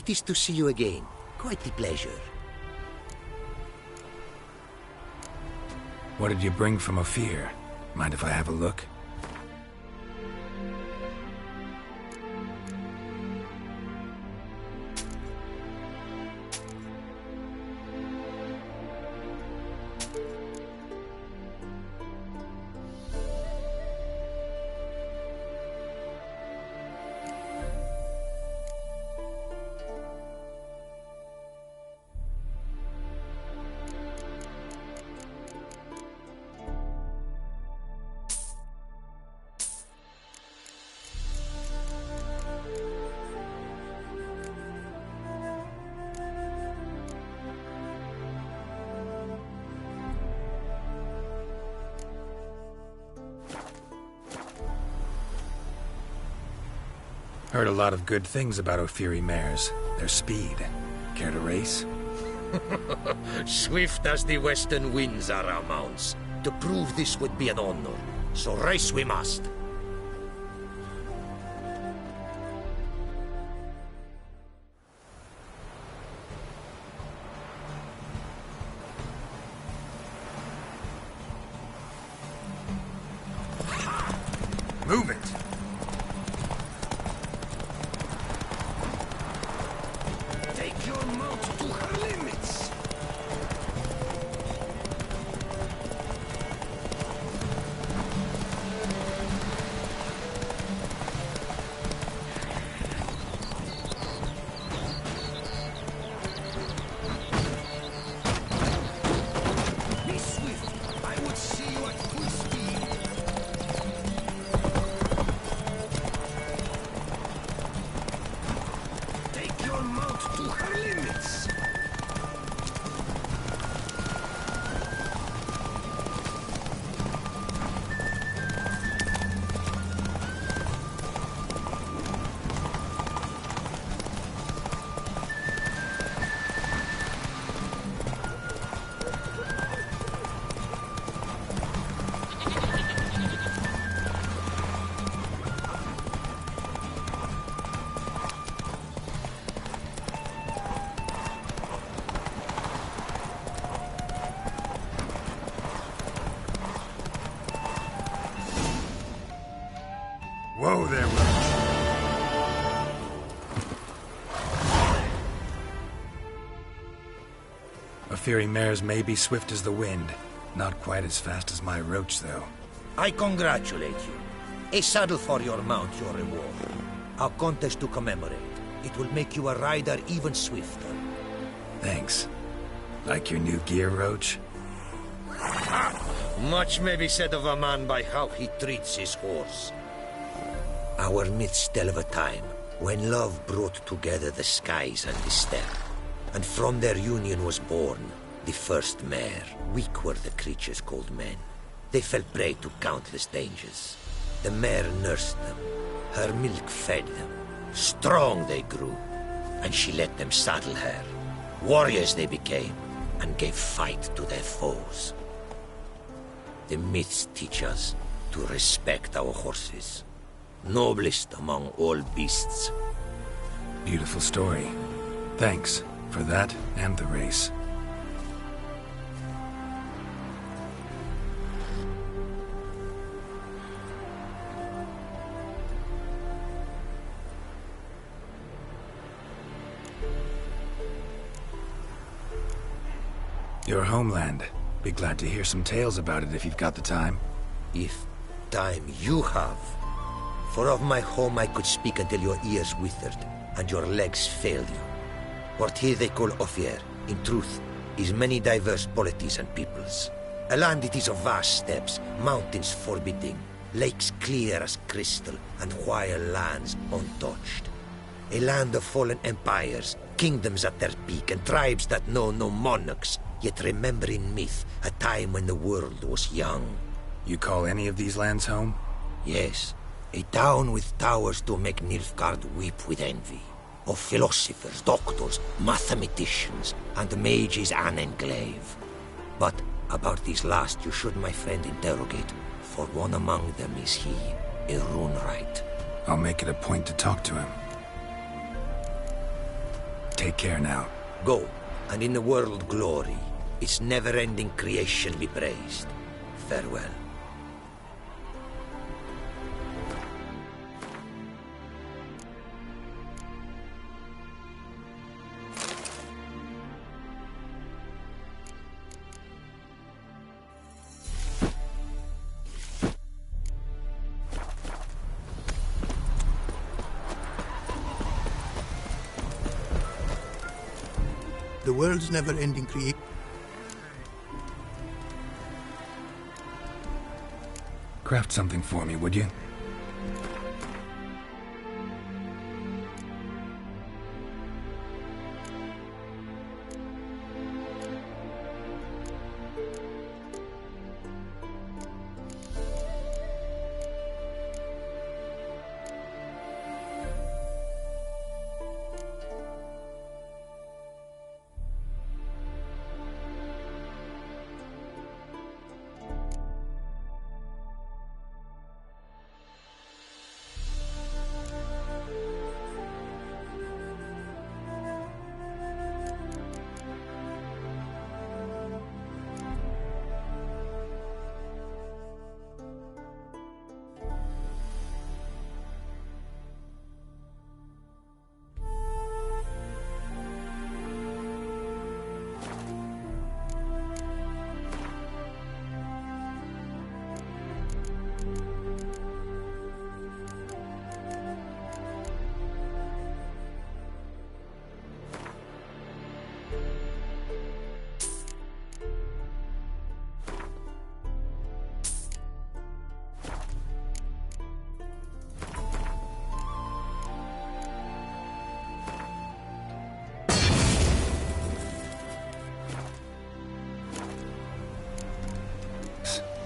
It is to see you again. Quite the pleasure. What did you bring from Ophir? Mind if I have a look? Heard a lot of good things about Ophiri mares. Their speed. Care to race? Swift as the western winds are our mounts. To prove this would be an honor. So race we must. Move it! Take your mount to her limits. Be swift. I would see you at full speed. Take your mount to her limits. Whoa there, Roach. Ophiri mares may be swift as the wind. Not quite as fast as my Roach, though. I congratulate you. A saddle for your mount, your reward. A contest to commemorate. It will make you a rider even swifter. Thanks. Like your new gear, Roach? Much may be said of a man by how he treats his horse. Our myths tell of a time when love brought together the skies and the steppe, and from their union was born the first mare. Weak were the creatures called men. They fell prey to countless dangers. The mare nursed them, her milk fed them. Strong they grew, and she let them saddle her. Warriors they became, and gave fight to their foes. The myths teach us to respect our horses. Noblest among all beasts. Beautiful story. Thanks for that and the race. Your homeland. Be glad to hear some tales about it if you've got the time. If time you have. For of my home I could speak until your ears withered, and your legs failed you. What here they call Ophir, in truth, is many diverse polities and peoples. A land it is of vast steppes, mountains forbidding, lakes clear as crystal, and wild lands untouched. A land of fallen empires, kingdoms at their peak, and tribes that know no monarchs, yet remember in myth a time when the world was young. You call any of these lands home? Yes. A town with towers to make Nilfgaard weep with envy. Of philosophers, doctors, mathematicians, and mages an enclave. But about these last you should, my friend, interrogate, for one among them is he, a runewright. I'll make it a point to talk to him. take care now. Go, and in the world glory, its never-ending creation be praised. Farewell. The world's never-ending creation. Craft something for me, would you?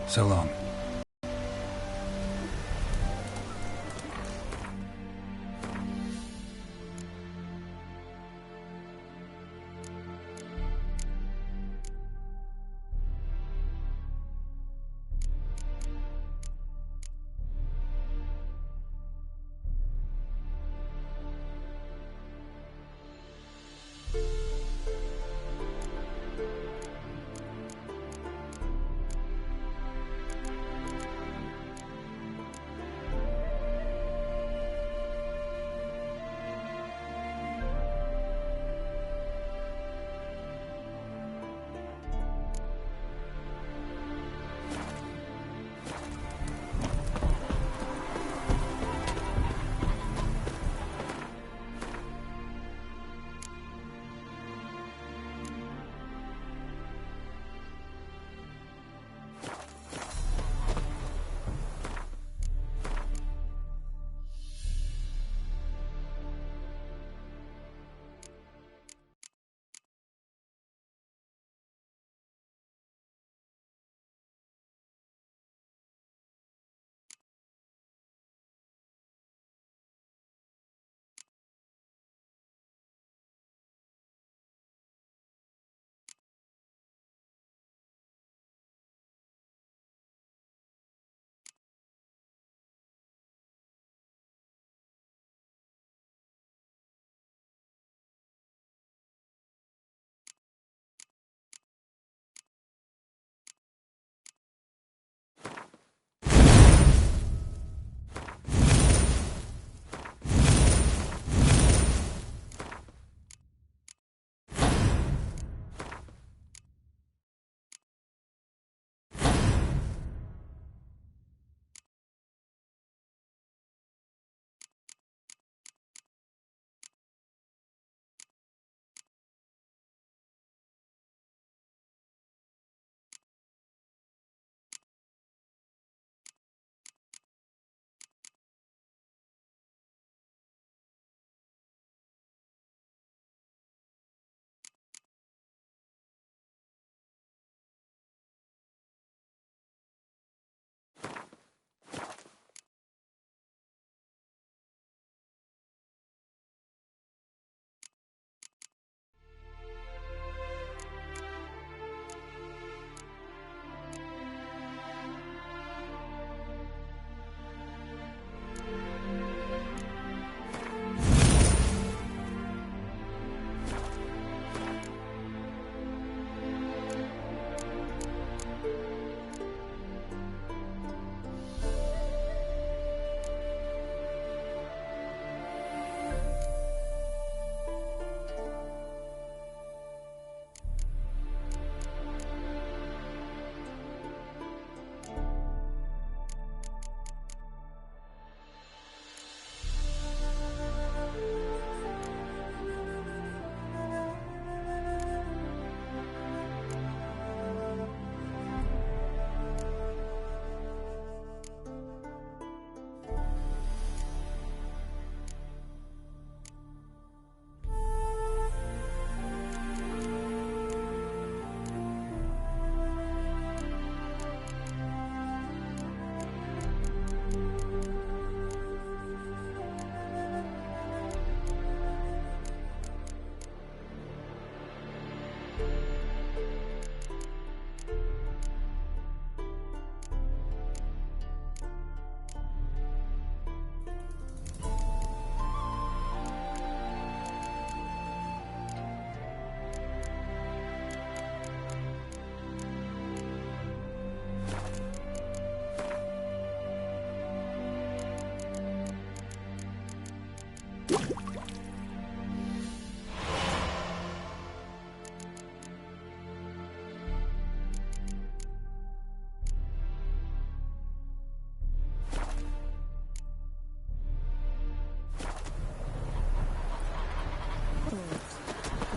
So long.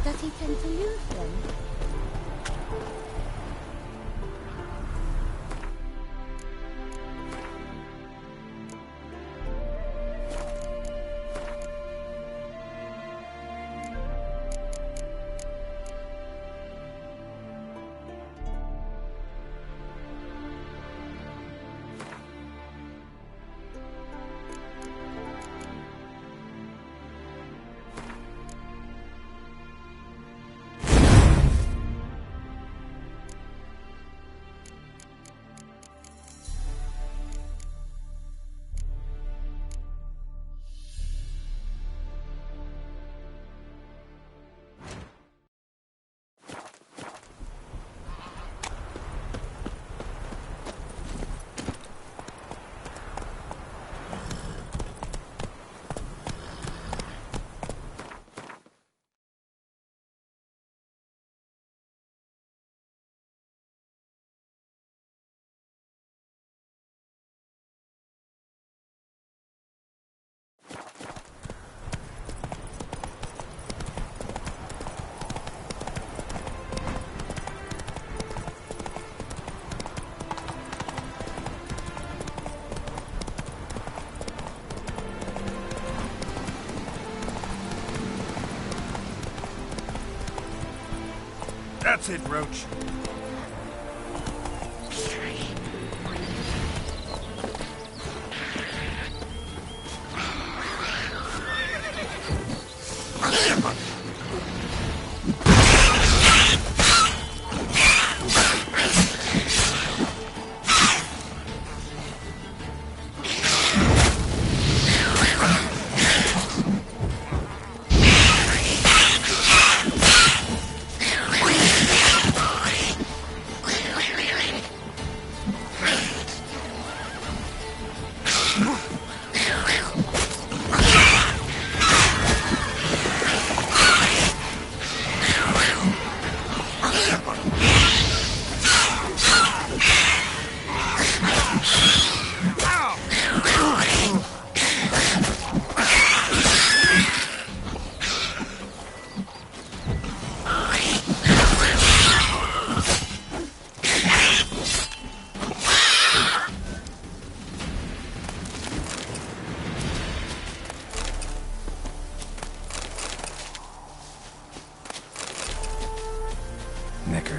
Does he tend to lose them? That's it, Roach.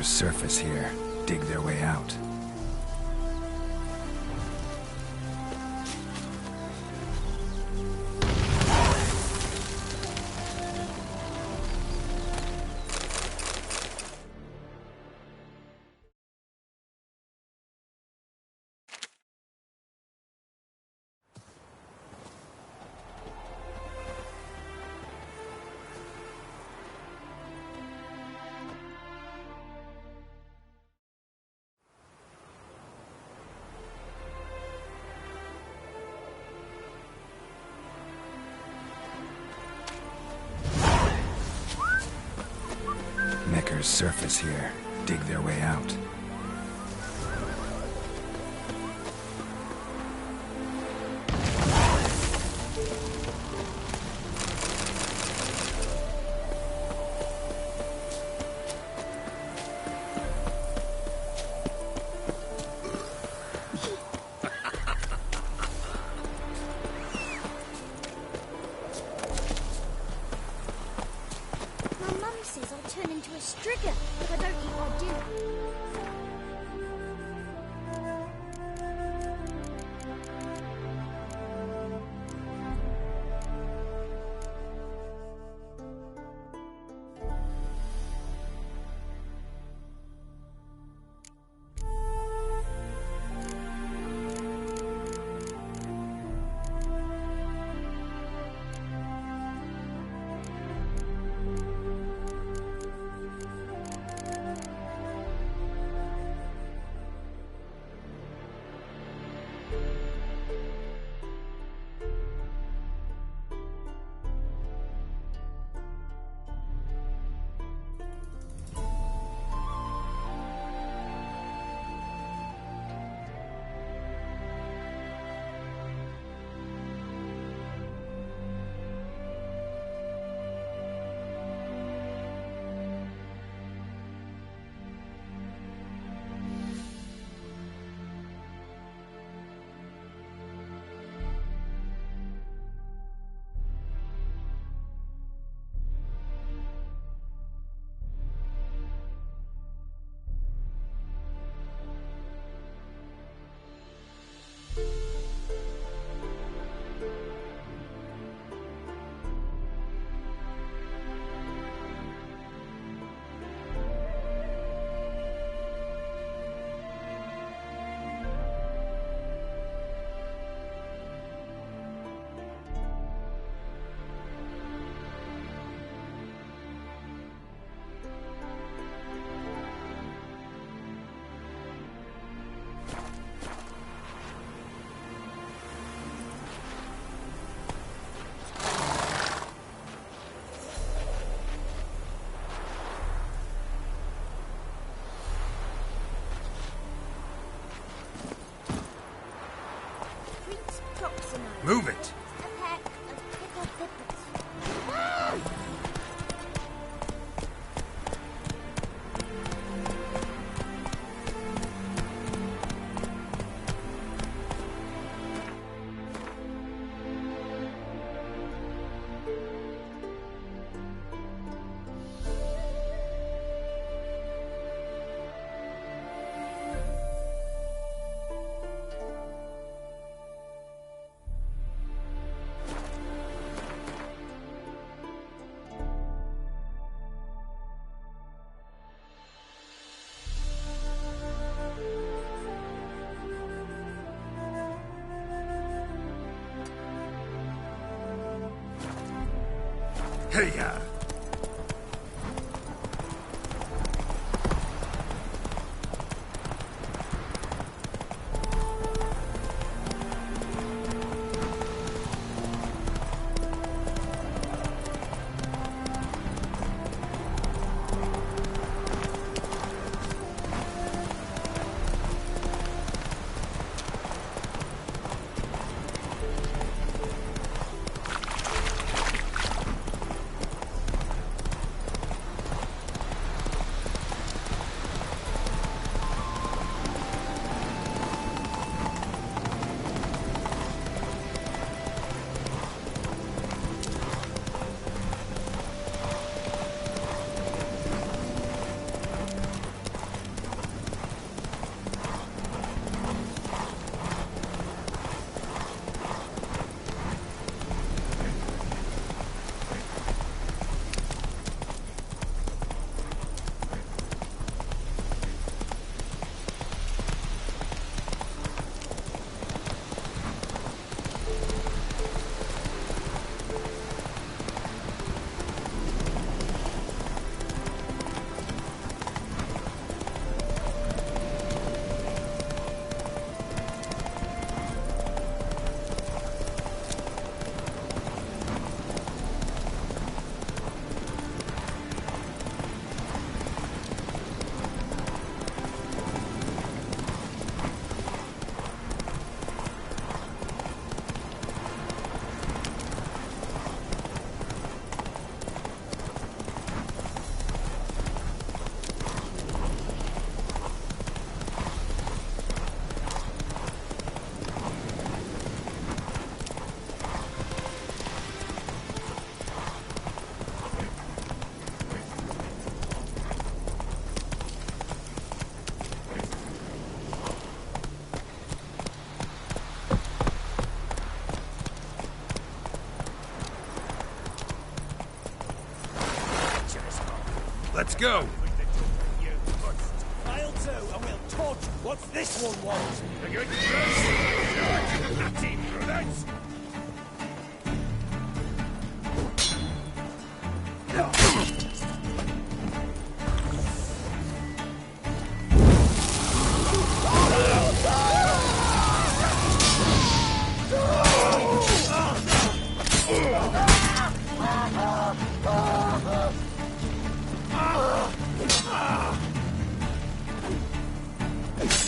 Surface here, dig their way out. Surface here, dig their way out. My mum says I'll turn into a stricker if I don't eat my dinner. Hey-ya! Let's go! I'll do, and we'll torch what's this one want. A good team brutes!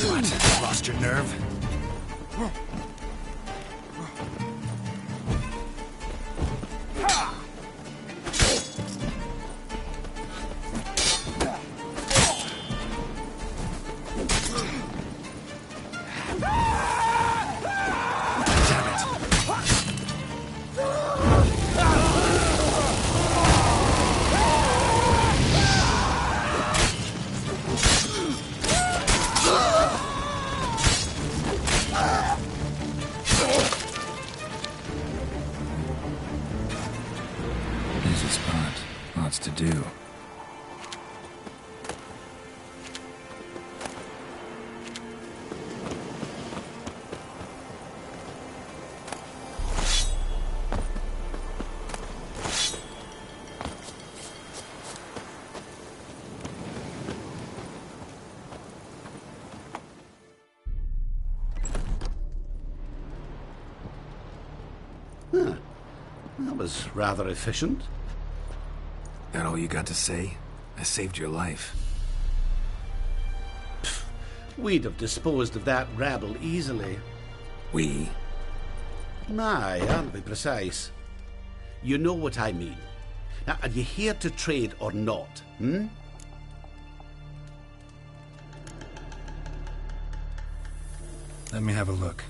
What? Lost your nerve? To do. Huh. That was rather efficient. That all you got to say? I saved your life. Pfft, we'd have disposed of that rabble easily. We? Aye, I'll be precise. You know what I mean. Now, are you here to trade or not, hmm? Let me have a look.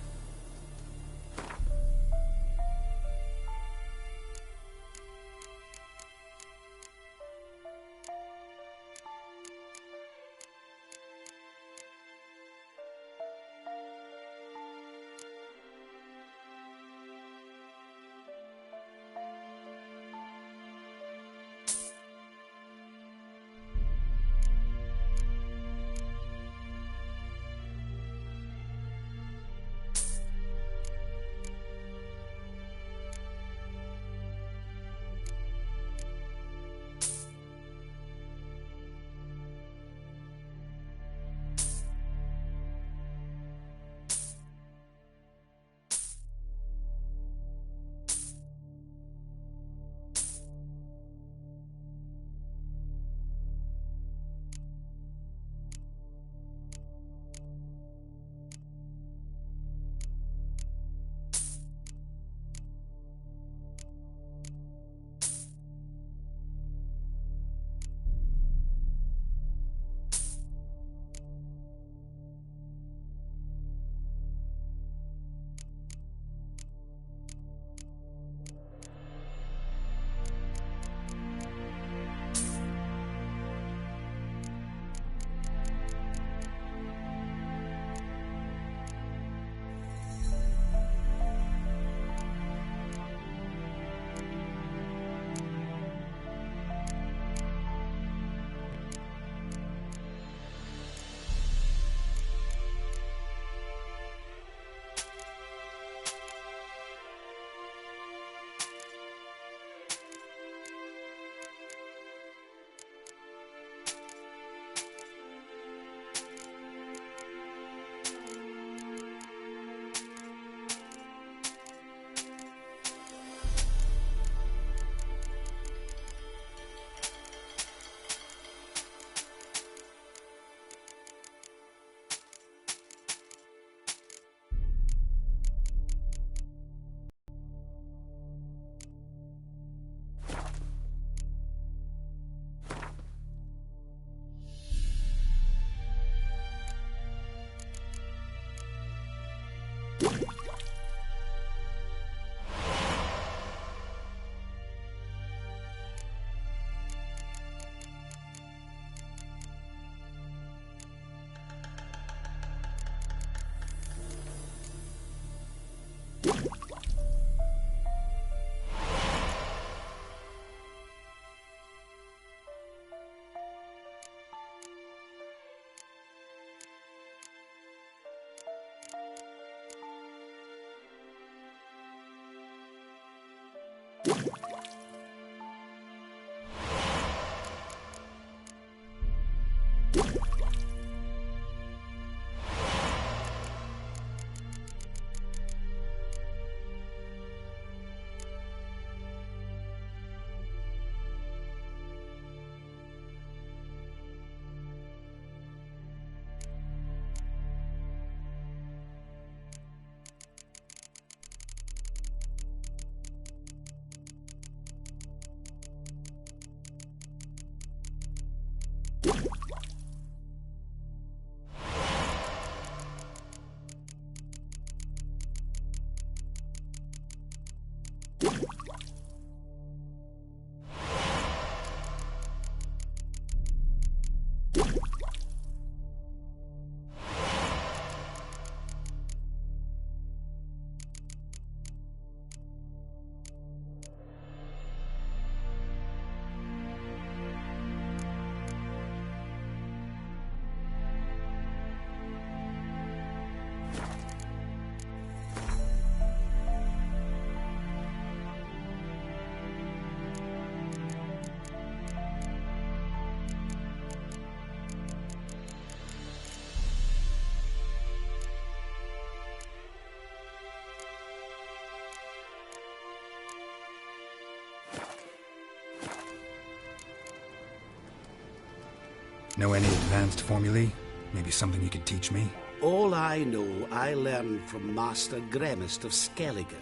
Know any advanced formulae? Maybe something you could teach me? All I know, I learned from Master Gremist of Skellige.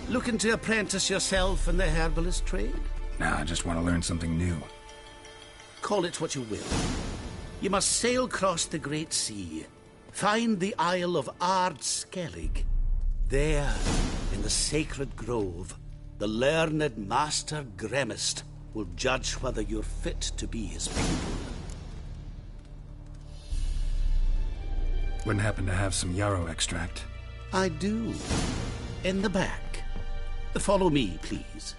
Looking to apprentice yourself in the herbalist trade? Nah, I just want to learn something new. Call it what you will. You must sail across the Great Sea. Find the Isle of Ard-Skellig. There, in the sacred grove, the learned Master Gremist will judge whether you're fit to be his pupil. Wouldn't happen to have some yarrow extract? I do. In the back. Follow me, please.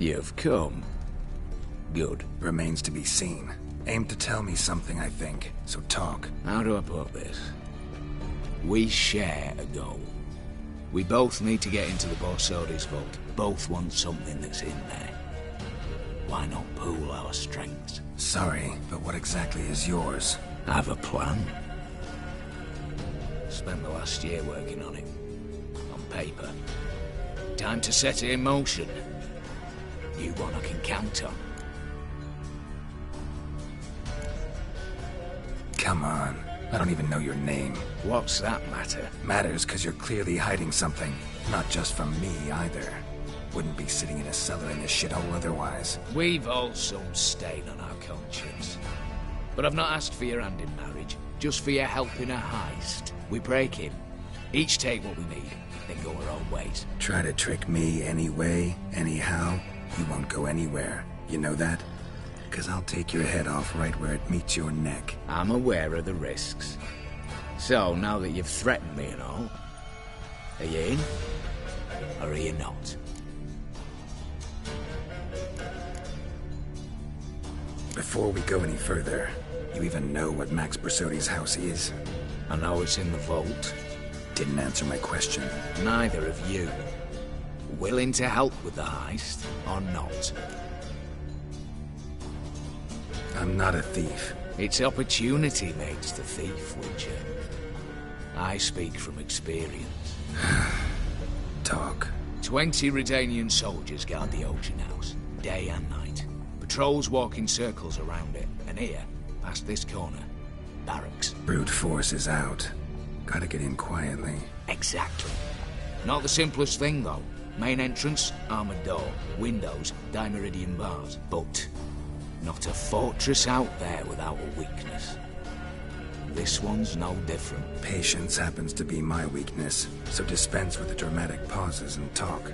You've come. Good. Remains to be seen. Aim to tell me something, I think. So talk. How do I put this? We share a goal. We both need to get into the Borsodi's vault. Both want something that's in there. Why not pool our strengths? Sorry, but what exactly is yours? I have a plan. Spent the last year working on it. On paper. Time to set it in motion. You one I can count on. Come on. I don't even know your name. What's that matter? Matters because you're clearly hiding something. Not just from me, either. Wouldn't be sitting in a cellar in this shithole otherwise. We've all some stain on our conscience. But I've not asked for your hand in marriage. Just for your help in a heist. We break in. Each take what we need, then go our own ways. Try to trick me anyway, anyhow. You won't go anywhere. You know that? Because I'll take your head off right where it meets your neck. I'm aware of the risks. So, now that you've threatened me and all, are you in? Or are you not? Before we go any further, you even know what Max Borsodi's house is? I know it's in the vault. Didn't answer my question. Neither of you. Willing to help with the heist, or not? I'm not a thief. It's opportunity makes the thief, Witcher. I speak from experience. Talk. 20 Redanian soldiers guard the auction house, day and night. Patrols walk in circles around it, and here, past this corner, barracks. Brute force is out. Gotta get in quietly. Exactly. Not the simplest thing, though. Main entrance, armored door. Windows, dimeridian bars. But not a fortress out there without a weakness. This one's no different. Patience happens to be my weakness, so dispense with the dramatic pauses and talk.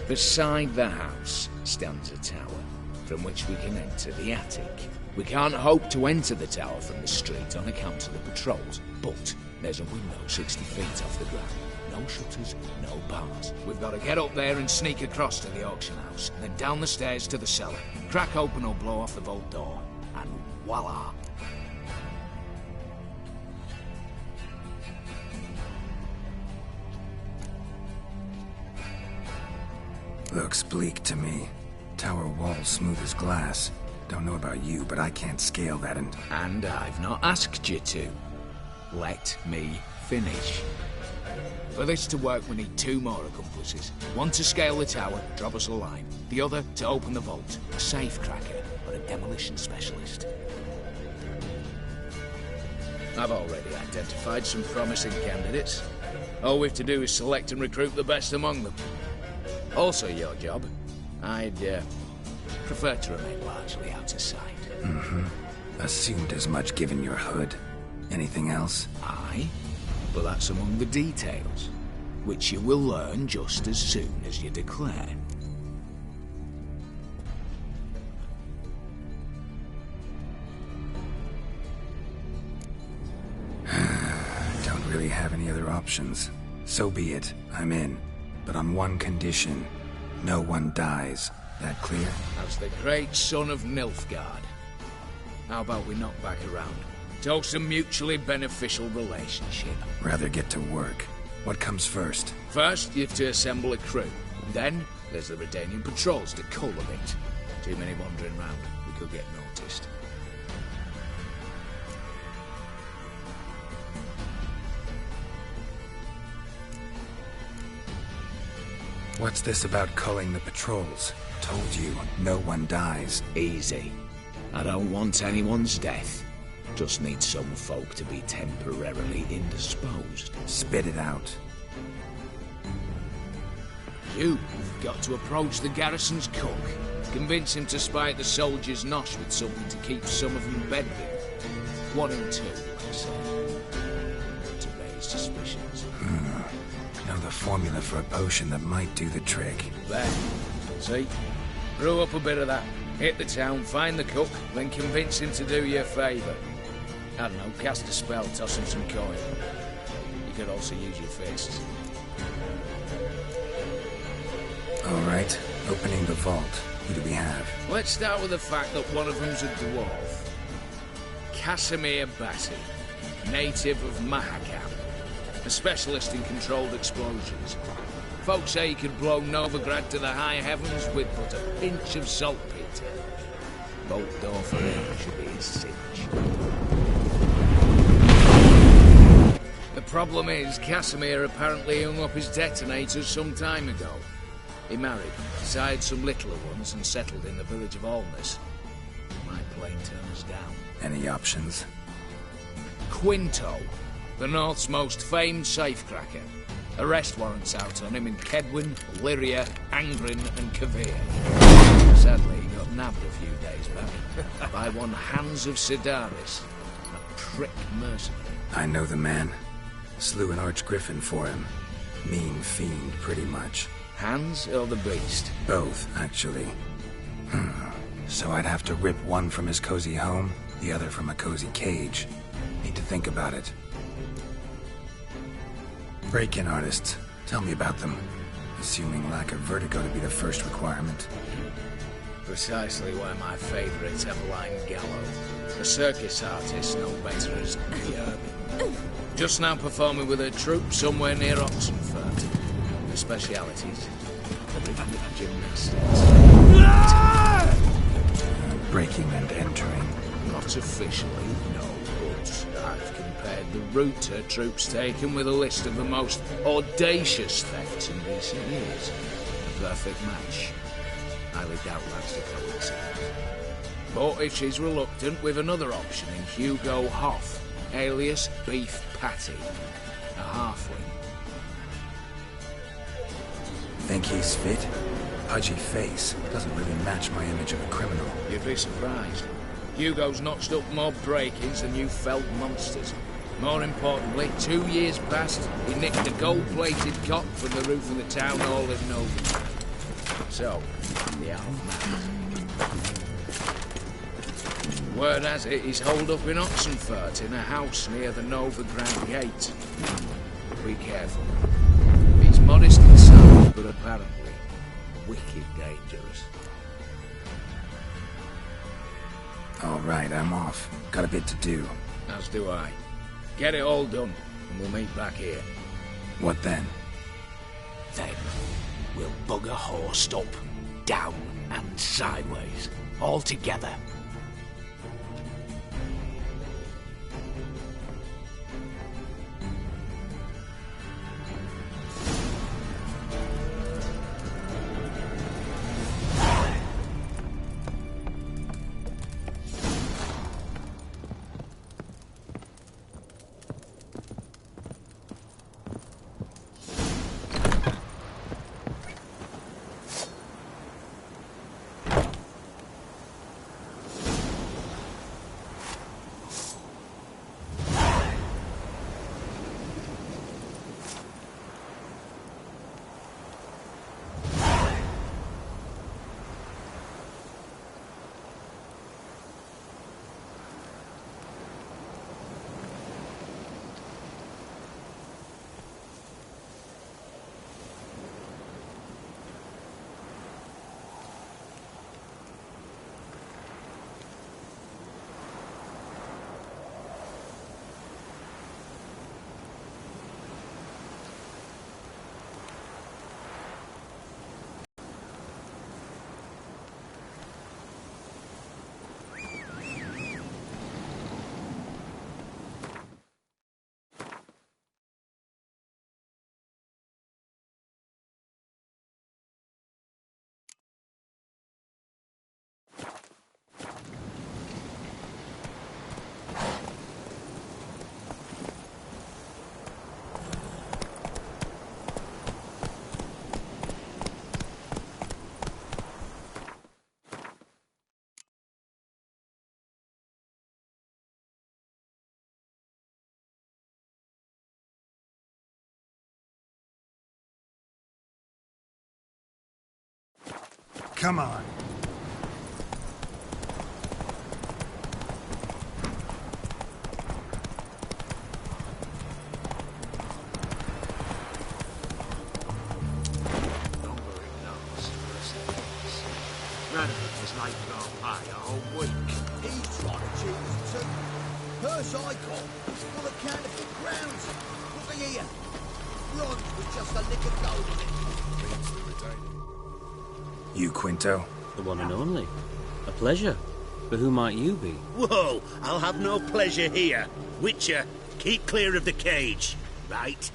Beside the house stands a tower, from which we can enter the attic. We can't hope to enter the tower from the street on account of the patrols, but there's a window 60 feet off the ground. No shutters, no bars. We've got to get up there and sneak across to the auction house, then down the stairs to the cellar, crack open or blow off the vault door, and voila! Looks bleak to me. Tower walls smooth as glass. Don't know about you, but I can't scale that and I've not asked you to. Let me finish. For this to work, we need 2 more accomplices. One to scale the tower, drop us a line. The other to open the vault, a safe cracker or a demolition specialist. I've already identified some promising candidates. All we have to do is select and recruit the best among them. Also your job. I'd prefer to remain largely out of sight. assumed as much given your hood. Anything else? Aye, but that's among the details, which you will learn just as soon as you declare. Don't really have any other options. So be it. I'm in. But on one condition. No one dies. That clear? As the great son of Nilfgaard. How about we knock back around? Toast a mutually beneficial relationship. Rather get to work. What comes first? First, you have to assemble a crew. Then, there's the Redanian patrols to cull a bit. Too many wandering round. We could get noticed. What's this about culling the patrols? Told you, no one dies. Easy. I don't want anyone's death. Just need some folk to be temporarily indisposed. Spit it out. You've got to approach the garrison's cook. Convince him to spy at the soldiers' nosh with something to keep some of them bedridden. 1 in 2, I say. To raise suspicions. Know the formula for a potion that might do the trick. There. See? Brew up a bit of that. Hit the town, find the cook, then convince him to do you a favour. I don't know, cast a spell, toss him some coin. You could also use your fists. Alright, opening the vault. Who do we have? Let's start with the fact that one of them's a dwarf. Casimir Batty, native of Mahakam. A specialist in controlled explosions. Folks say he could blow Novigrad to the high heavens with but a pinch of saltpeter. Bolt door for him should be his cinch. The problem is, Casimir apparently hung up his detonators some time ago. He married, sired some littler ones, and settled in the village of Alness. Might plain turn us down. Any options? Quinto, the North's most famed safecracker. Arrest warrants out on him in Kedwin, Lyria, Angrin, and Kavir. Sadly, he got nabbed a few days back by one Hans of Sidaris, a prick mercenary. I know the man. Slew an archgriffin for him. Mean fiend, pretty much. Hans or the beast? Both, actually. So I'd have to rip one from his cozy home, the other from a cozy cage. Need to think about it. Break-in artists. Tell me about them. Assuming lack of vertigo to be the first requirement. Precisely why my favourites have lined gallows. A circus artist known better as Kirby. Just now performing with her troupe somewhere near Oxenfurt. Her specialities: rhythmic gymnastics. Breaking and entering. Not officially, no, but I've compared the route her troops taken with a list of the most audacious thefts in recent years. A perfect match. Highly doubt that's a coincidence. But if she's reluctant, with another option in Hugo Hoff, alias Beef Patty, a halfling. Think he's fit? Pudgy face. Doesn't really match my image of a criminal. You'd be surprised. Hugo's notched up more break-ins than you felt monsters. More importantly, 2 years past, he nicked a gold-plated cot from the roof of the town hall in Novigrad. So, the half-man. Word has it, he's holed up in Oxenfurt in a house near the Novigrad gate. Be careful. He's modest inside, but apparently wicked dangerous. All right, I'm off. Got a bit to do. As do I. Get it all done, and we'll meet back here. What then? Then, we'll bugger Horst up, down and sideways, all together. Come on. Radical was like our pie a whole week. He's trying to cheat us too. Purse I got is full of counterfeit grounds. Look here. Bronze with just a lick of gold in it. You, Quinto? The one and only. A pleasure. But who might you be? Whoa, I'll have no pleasure here. Witcher, keep clear of the cage, right?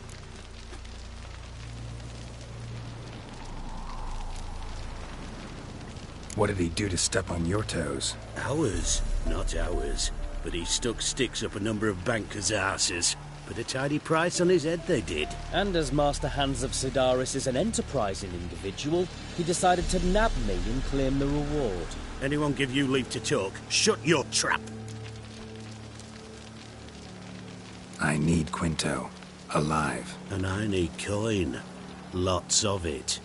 What did he do to step on your toes? Ours, not ours. But he stuck sticks up a number of bankers' asses. Put a tidy price on his head, they did. And as Master Hans of Sidaris is an enterprising individual, he decided to nab me and claim the reward. Anyone give you leave to talk? Shut your trap! I need Quinto. Alive. And I need coin. Lots of it.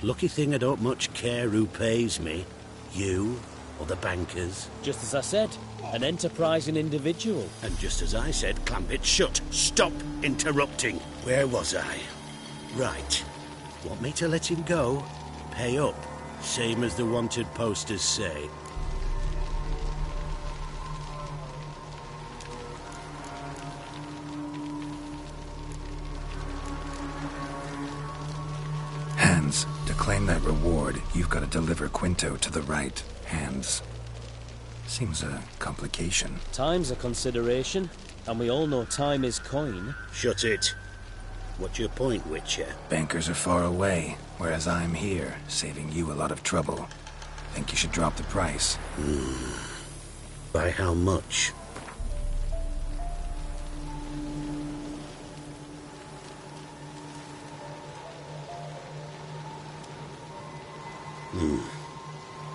Lucky thing I don't much care who pays me. You or the bankers. Just as I said, an enterprising individual. And just as I said, clamp it shut. Stop interrupting. Where was I? Right. Want me to let him go? Pay up. Same as the wanted posters say. Hands, to claim that reward, you've got to deliver Quinto to the right hands. Seems a complication. Time's a consideration, and we all know time is coin. Shut it. What's your point, Witcher? Bankers are far away, whereas I'm here, saving you a lot of trouble. Think you should drop the price? By how much?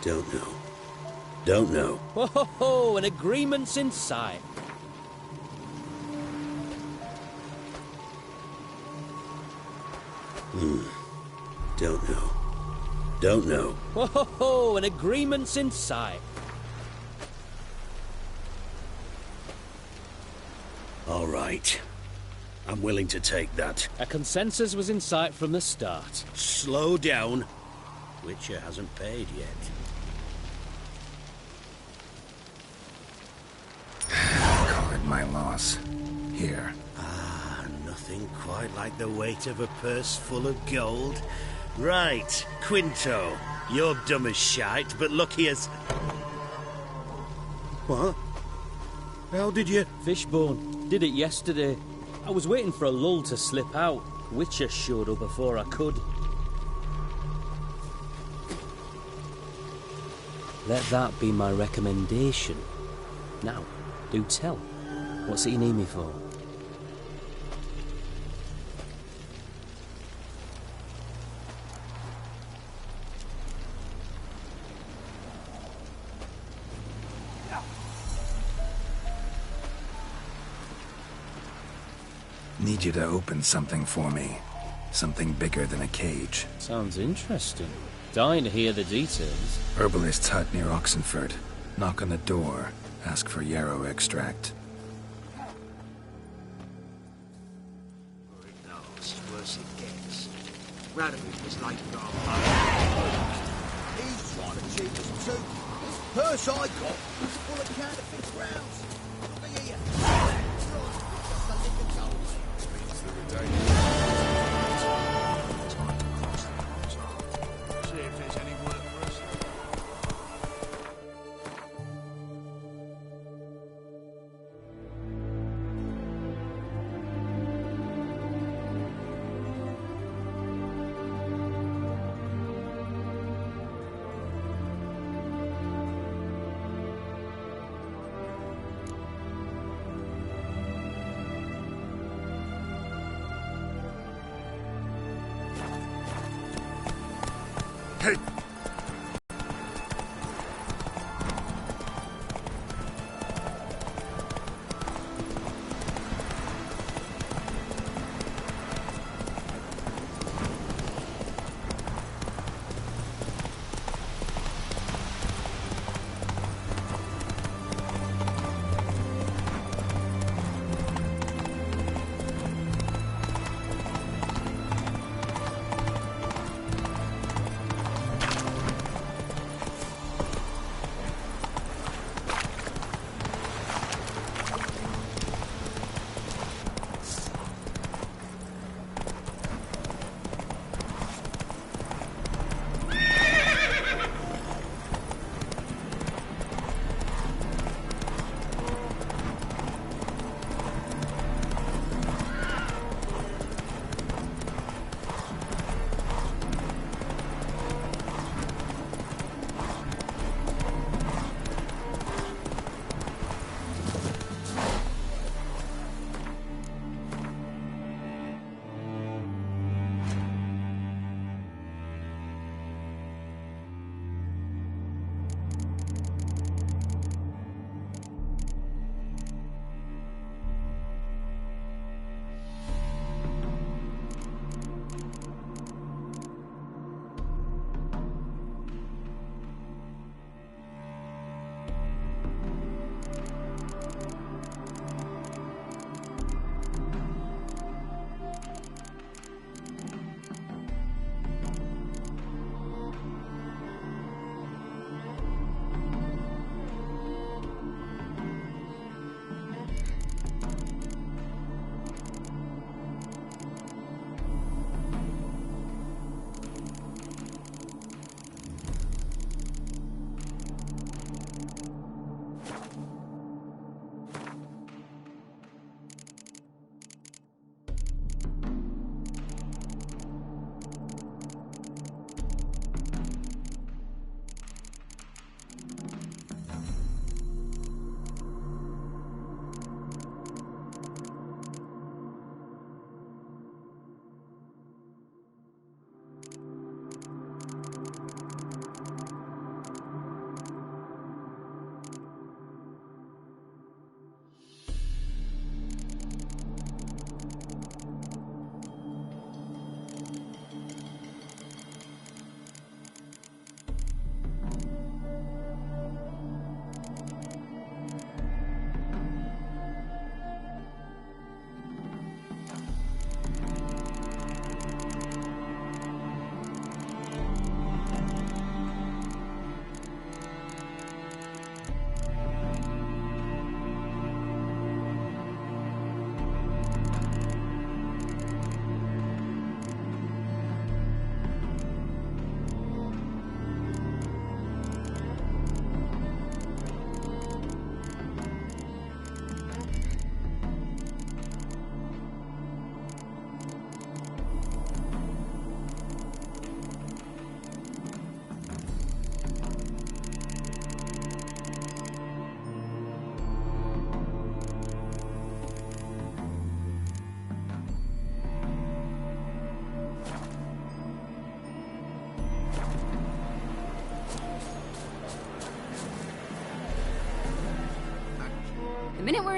Don't know. Don't know. Ho ho ho! An agreement's in sight. Don't know. Don't know. Ho ho ho! An agreement's in sight. All right. I'm willing to take that. A consensus was in sight from the start. Slow down. Witcher hasn't paid yet. Call it my loss. Here. Nothing quite like the weight of a purse full of gold. Right, Quinto. You're dumb as shite, but lucky as... What? How did you... Fishbone. Did it yesterday. I was waiting for a lull to slip out. Witcher showed up before I could. Let that be my recommendation. Now, do tell. What's it you need me for? Need you to open something for me. Something bigger than a cage. Sounds interesting. Dying to hear the details. Herbalist's hut near Oxenford. Knock on the door. Ask for yarrow extract. It knows, worse it gets. Radovich was like he's trying to cheat us too. This purse I got was full of counterfeit crowns. Look at here. Just a lick of gold. See if there's any work for us. Hey!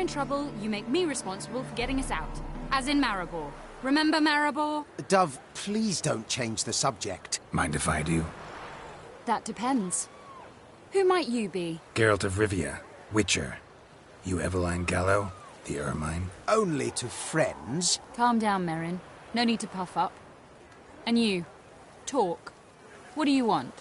in trouble, you make me responsible for getting us out. As in Maribor. Remember Maribor? Dove, please don't change the subject. Mind if I do? That depends. Who might you be? Geralt of Rivia, Witcher. You Eveline Gallo, the Ermine? Only to friends. Calm down, Merrin. No need to puff up. And you, talk. What do you want?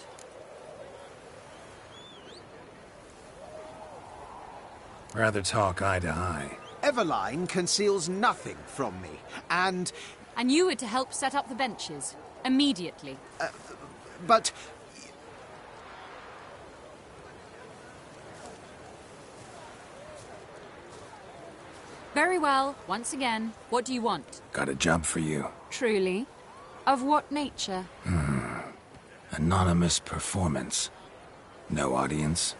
Rather talk eye to eye. Eveline conceals nothing from me, and... And you were to help set up the benches. Immediately. But... Very well. Once again, what do you want? Got a job for you. Truly? Of what nature? Anonymous performance. No audience.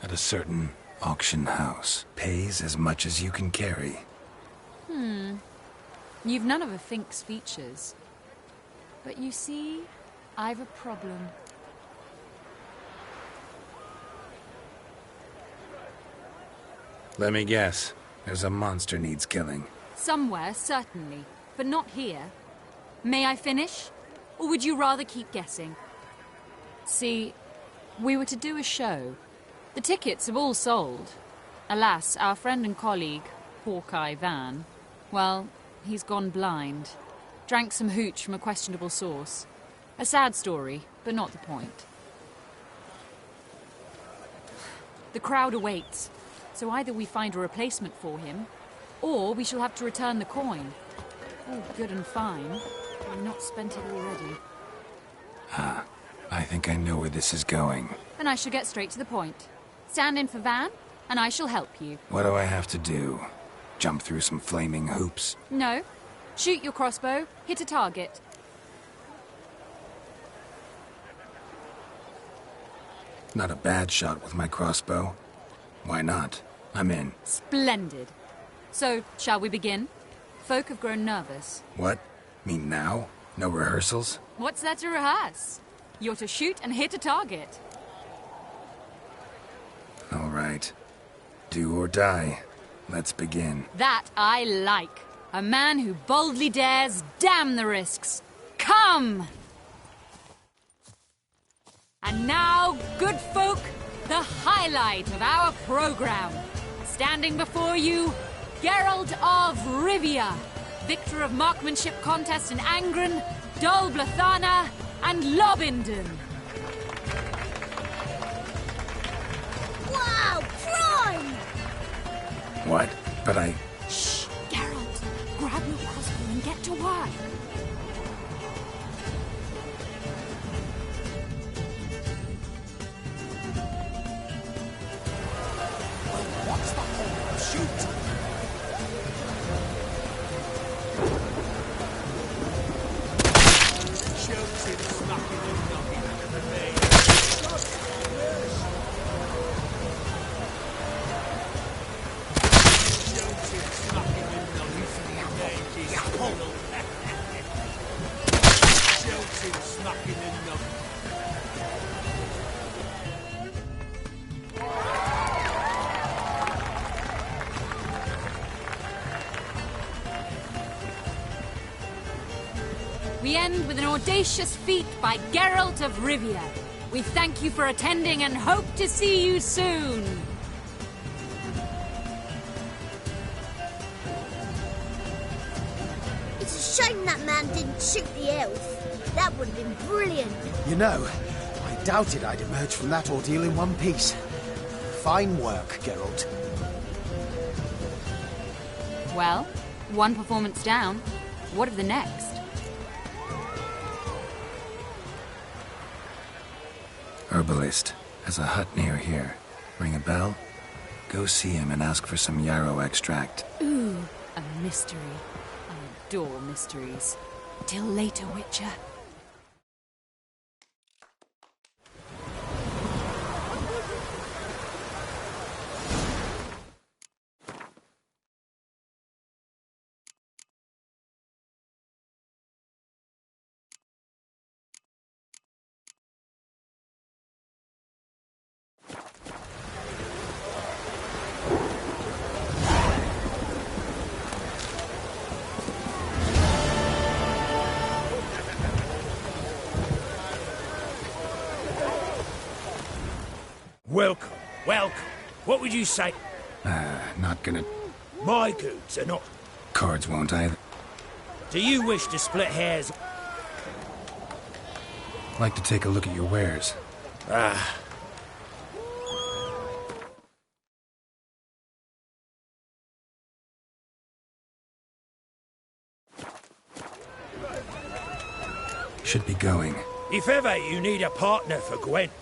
At a certain auction house. Pays as much as you can carry. You've none of a Fink's features. But you see, I've a problem. Let me guess. There's a monster needs killing. Somewhere, certainly. But not here. May I finish? Or would you rather keep guessing? See, we were to do a show. The tickets have all sold. Alas, our friend and colleague, Hawkeye Van, well, he's gone blind. Drank some hooch from a questionable source. A sad story, but not the point. The crowd awaits, so either we find a replacement for him, or we shall have to return the coin. All good and fine, but we've not spent it already. I think I know where this is going. Then I shall get straight to the point. Stand in for Van, and I shall help you. What do I have to do? Jump through some flaming hoops? No. Shoot your crossbow, hit a target. Not a bad shot with my crossbow. Why not? I'm in. Splendid. So, shall we begin? Folk have grown nervous. What? Mean now? No rehearsals? What's there to rehearse? You're to shoot and hit a target. All right. Do or die. Let's begin. That I like. A man who boldly dares, damn the risks. Come! And now, good folk, the highlight of our program. Standing before you, Geralt of Rivia, victor of marksmanship contests in Angren, Dol Blathana, and Lobindon. Wow, prime! What? But I... Shh, Geralt. Grab your crossbow and get to work. What's the whole shoot? We end with an audacious feat by Geralt of Rivia. We thank you for attending and hope to see you soon. It's a shame that man didn't shoot the elf. That would have been brilliant. You know, I doubted I'd emerge from that ordeal in one piece. Fine work, Geralt. Well, one performance down. What of the next? Herbalist. Has a hut near here. Ring a bell? Go see him and ask for some yarrow extract. Ooh, a mystery. I adore mysteries. Till later, Witcher. Welcome, welcome. What would you say? Not gonna... My goods are not... Cards won't either. Do you wish to split hairs? Like to take a look at your wares. Should be going. If ever you need a partner for Gwent,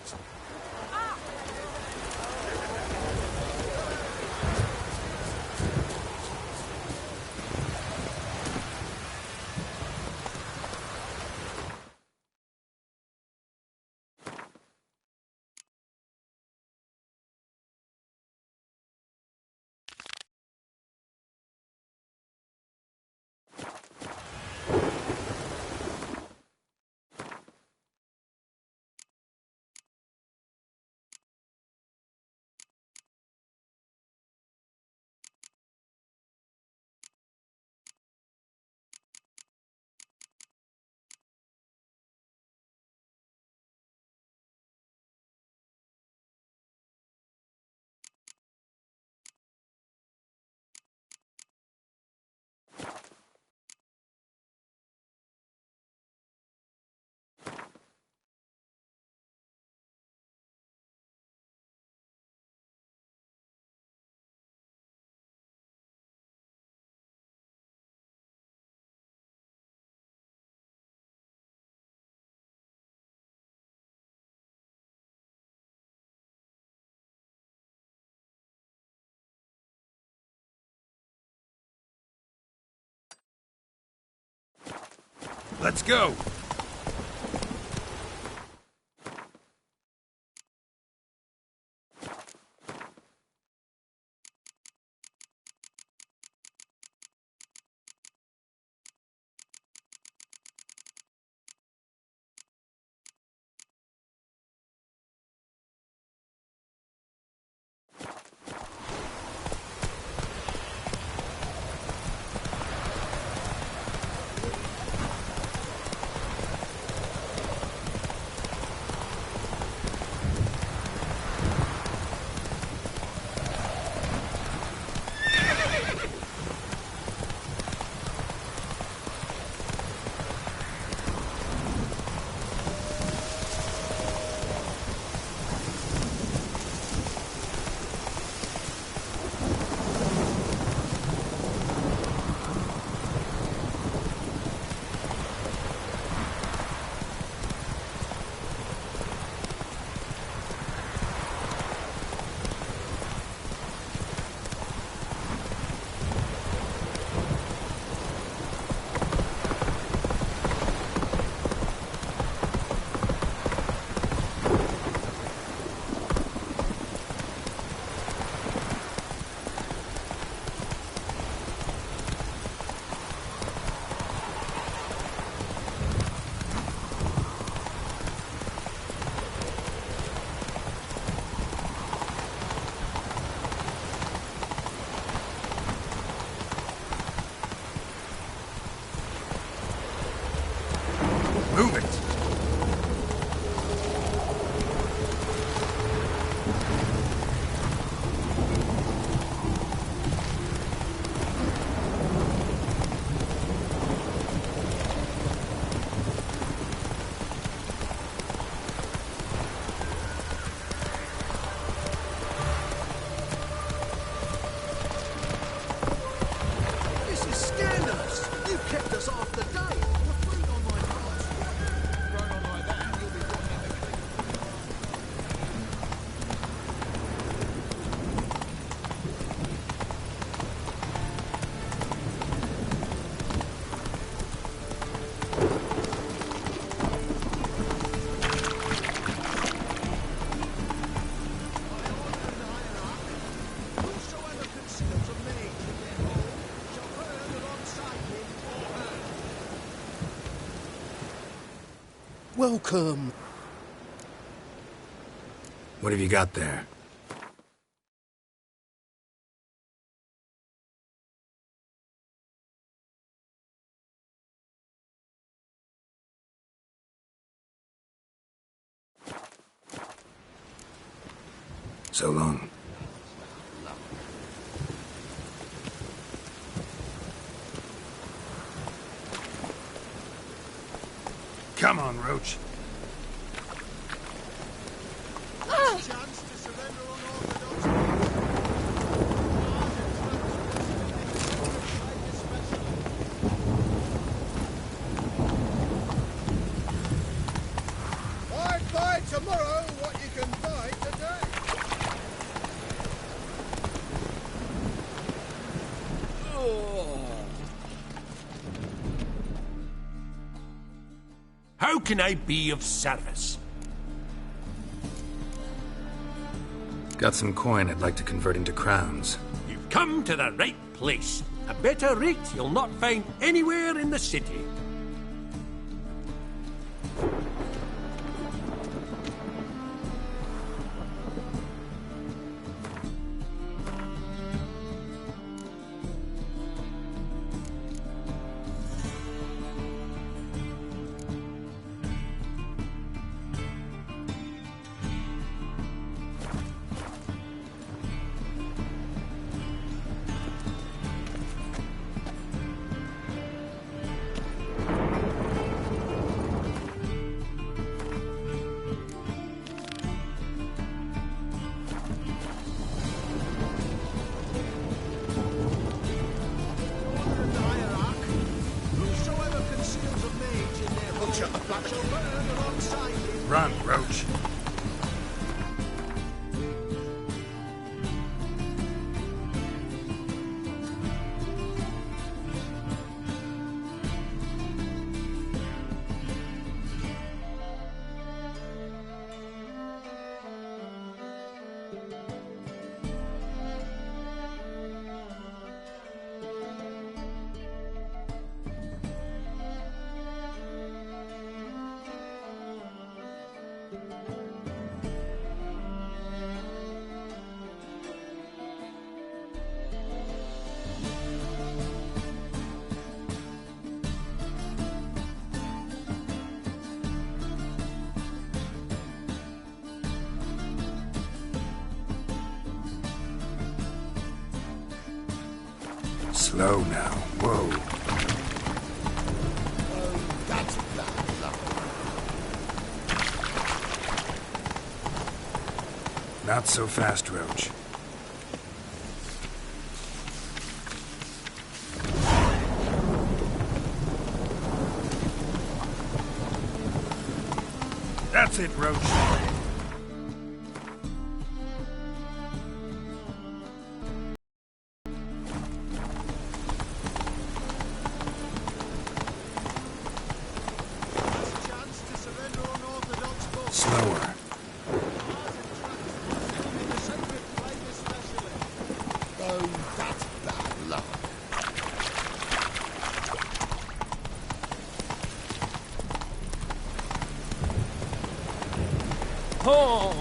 Let's go! Move it! This is scandalous! You kept us half the day! We're free on my cards. Run on like that, you'll be running everything. Whosoever conceals a man in their home shall burn alongside him or her. Welcome. What have you got there? So long. Come on, Roach. Chance to surrender unorthodox. Buy tomorrow what you can buy today. How can I be of service? Got some coin I'd like to convert into crowns. You've come to the right place. A better rate you'll not find anywhere in the city. Run, Roach. Slow now. Whoa. That's bad luck. Not so fast, Roach. That's it, Roach. Slower. Oh, that's bad luck. Oh!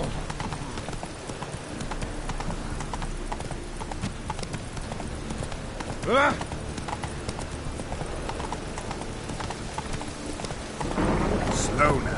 Slow now.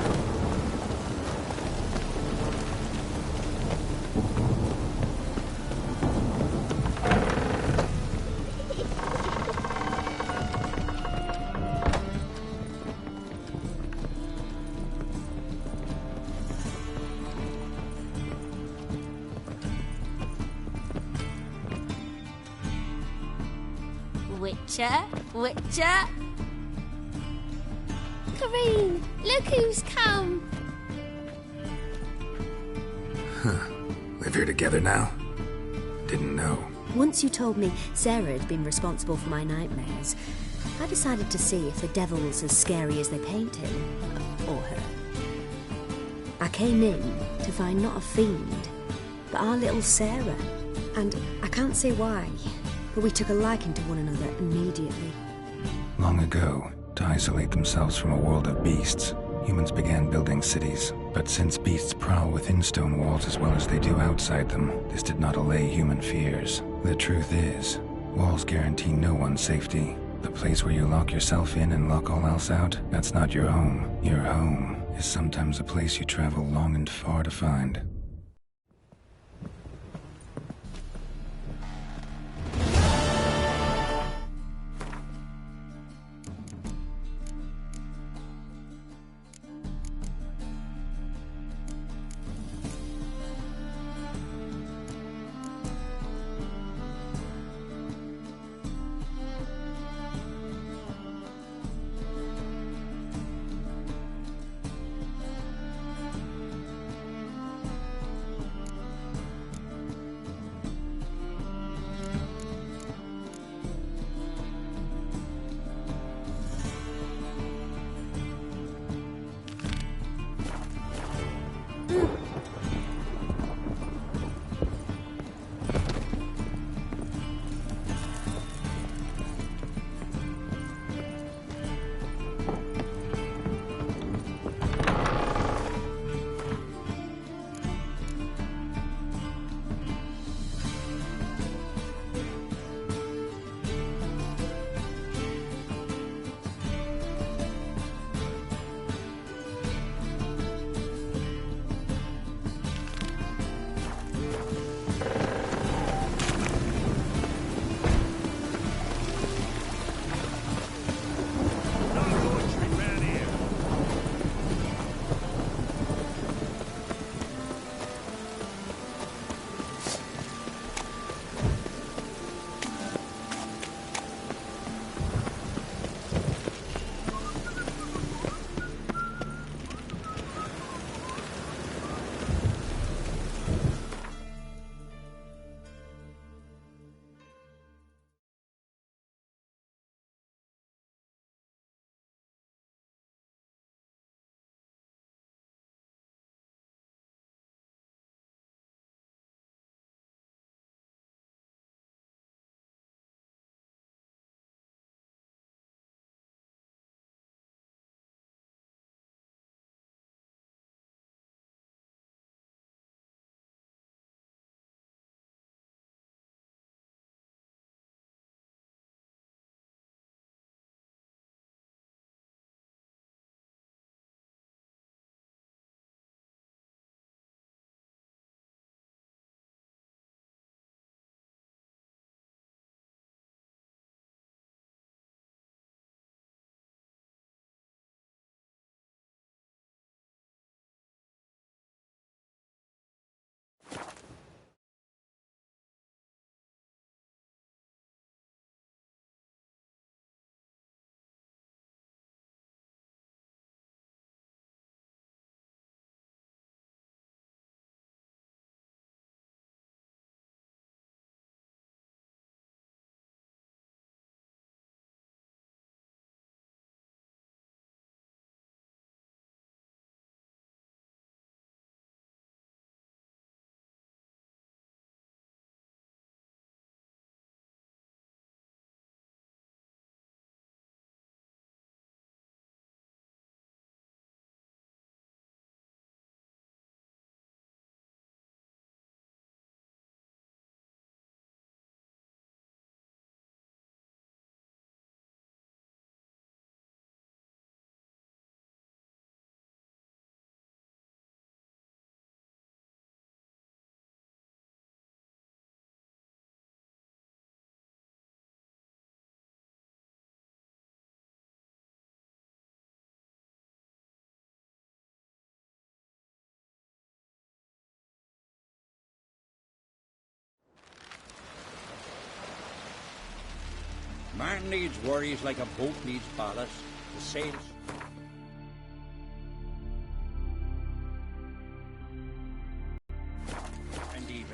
Witcher. Kareen, look who's come. Live here together now? Didn't know. Once you told me Sarah had been responsible for my nightmares, I decided to see if the devil's as scary as they paint him. Or her. I came in to find not a fiend, but our little Sarah. And I can't say why, but we took a liking to one another immediately. Long ago, to isolate themselves from a world of beasts, humans began building cities. But since beasts prowl within stone walls as well as they do outside them, this did not allay human fears. The truth is, walls guarantee no one's safety. The place where you lock yourself in and lock all else out, that's not your home. Your home is sometimes a place you travel long and far to find. Man needs worries like a boat needs ballast. The sails. And even.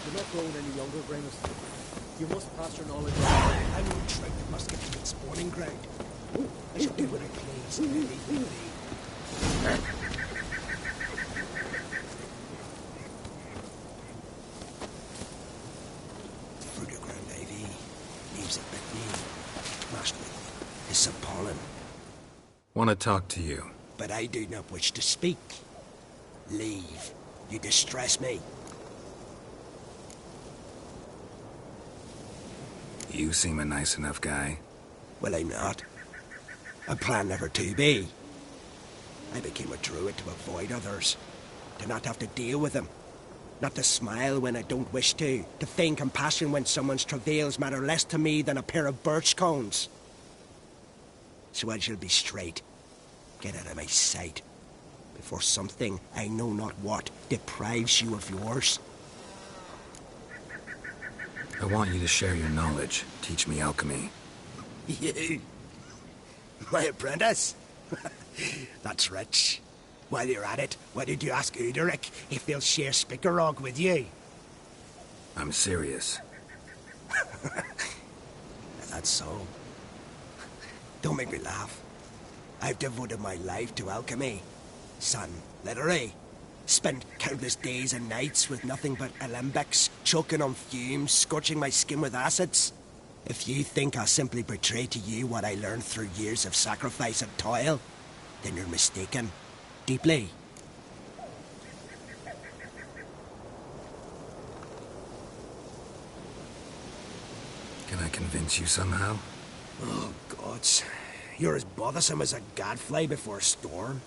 You're not growing any younger, Gramus. You must pass your knowledge on. I'm no trick that must get to its spawning ground. I shall do what I please, and leave me be. Through the ground, Ivy. Leaves a bit me. Master, is some pollen. Want to talk to you. But I do not wish to speak. Leave. You distress me. You seem a nice enough guy. Well, I'm not. I plan never to be. I became a druid to avoid others. To not have to deal with them. Not to smile when I don't wish to. To feign compassion when someone's travails matter less to me than a pair of birch cones. So I shall be straight. Get out of my sight. Before something, I know not what, deprives you of yours. I want you to share your knowledge. Teach me alchemy. You? My apprentice? That's rich. While you're at it, why did you ask Uderic if he'll share Spickerog with you? I'm serious. That's so. Don't make me laugh. I've devoted my life to alchemy. Son, literally. Spent countless days and nights with nothing but alembics, choking on fumes, scorching my skin with acids. If you think I'll simply betray to you what I learned through years of sacrifice and toil, then you're mistaken. Deeply. Can I convince you somehow? Oh, gods. You're as bothersome as a gadfly before a storm.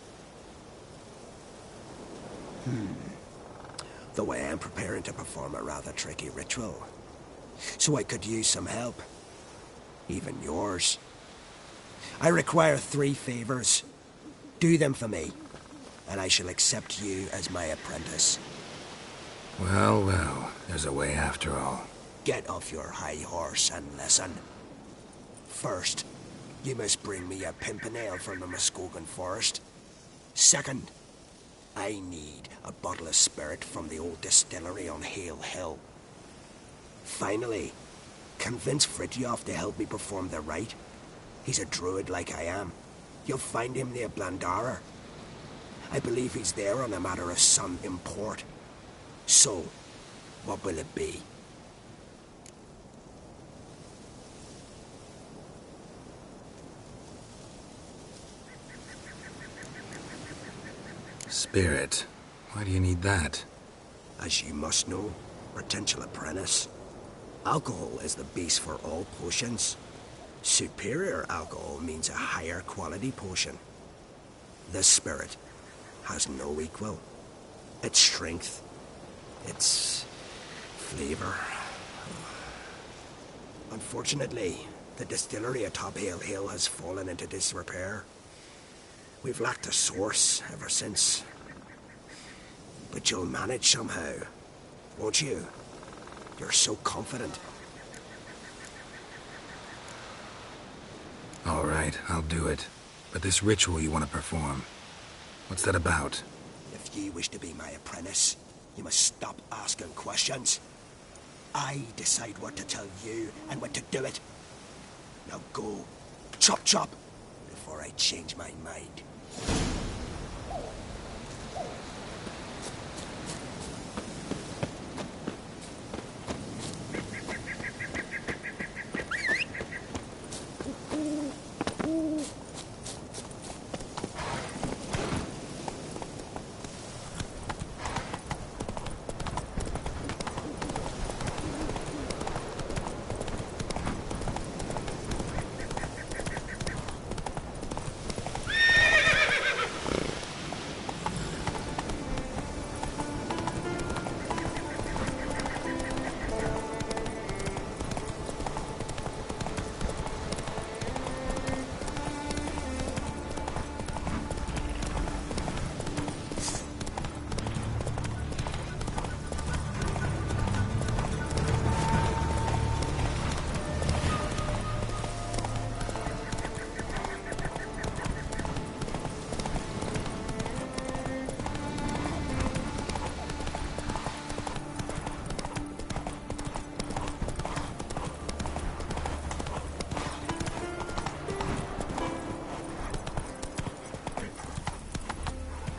Though I am preparing to perform a rather tricky ritual. So I could use some help. Even yours. I require 3 favors. Do them for me, and I shall accept you as my apprentice. Well, well, there's a way after all. Get off your high horse and listen. First, you must bring me a pimpernel from the Muskogan forest. Second, I need a bottle of spirit from the old distillery on Hale Hill. Finally, convince Fridtjof to help me perform the rite. He's a druid like I am. You'll find him near Blandara. I believe he's there on a matter of some import. So, what will it be? Spirit. Why do you need that? As you must know, potential apprentice, alcohol is the base for all potions. Superior alcohol means a higher quality potion. This spirit has no equal. Its strength, its flavor. Unfortunately, the distillery atop Hale Hill has fallen into disrepair. We've lacked a source ever since. But you'll manage somehow, won't you? You're so confident. All right, I'll do it. But this ritual you want to perform, what's that about? If you wish to be my apprentice, you must stop asking questions. I decide what to tell you and when to do it. Now go, chop chop, before I change my mind.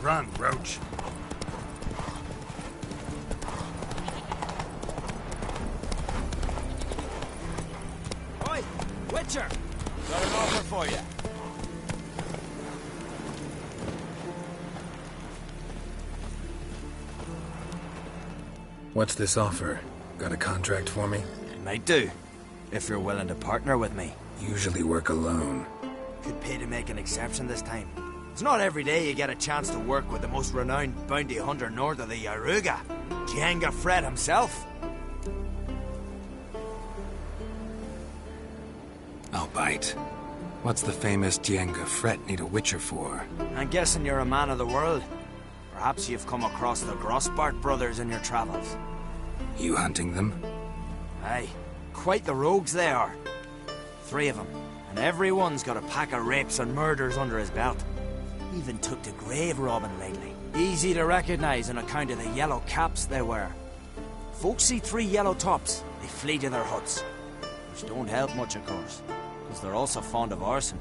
Run, Roach. Oi, Witcher! Got an offer for you. What's this offer? Got a contract for me? Might do, if you're willing to partner with me. Usually work alone. Could pay to make an exception this time. It's not every day you get a chance to work with the most renowned bounty hunter north of the Yaruga, Jenga Fred himself. I'll bite. What's the famous Jenga Fred need a witcher for? I'm guessing you're a man of the world. Perhaps you've come across the Grossbart brothers in your travels. You hunting them? Aye, quite the rogues they are. 3 of them, and every one's got a pack of rapes and murders under his belt. Even took to grave robbing lately. Easy to recognize on account of the yellow caps they wear. Folks see 3 yellow tops, they flee to their huts. Which don't help much, of course, because they're also fond of arson.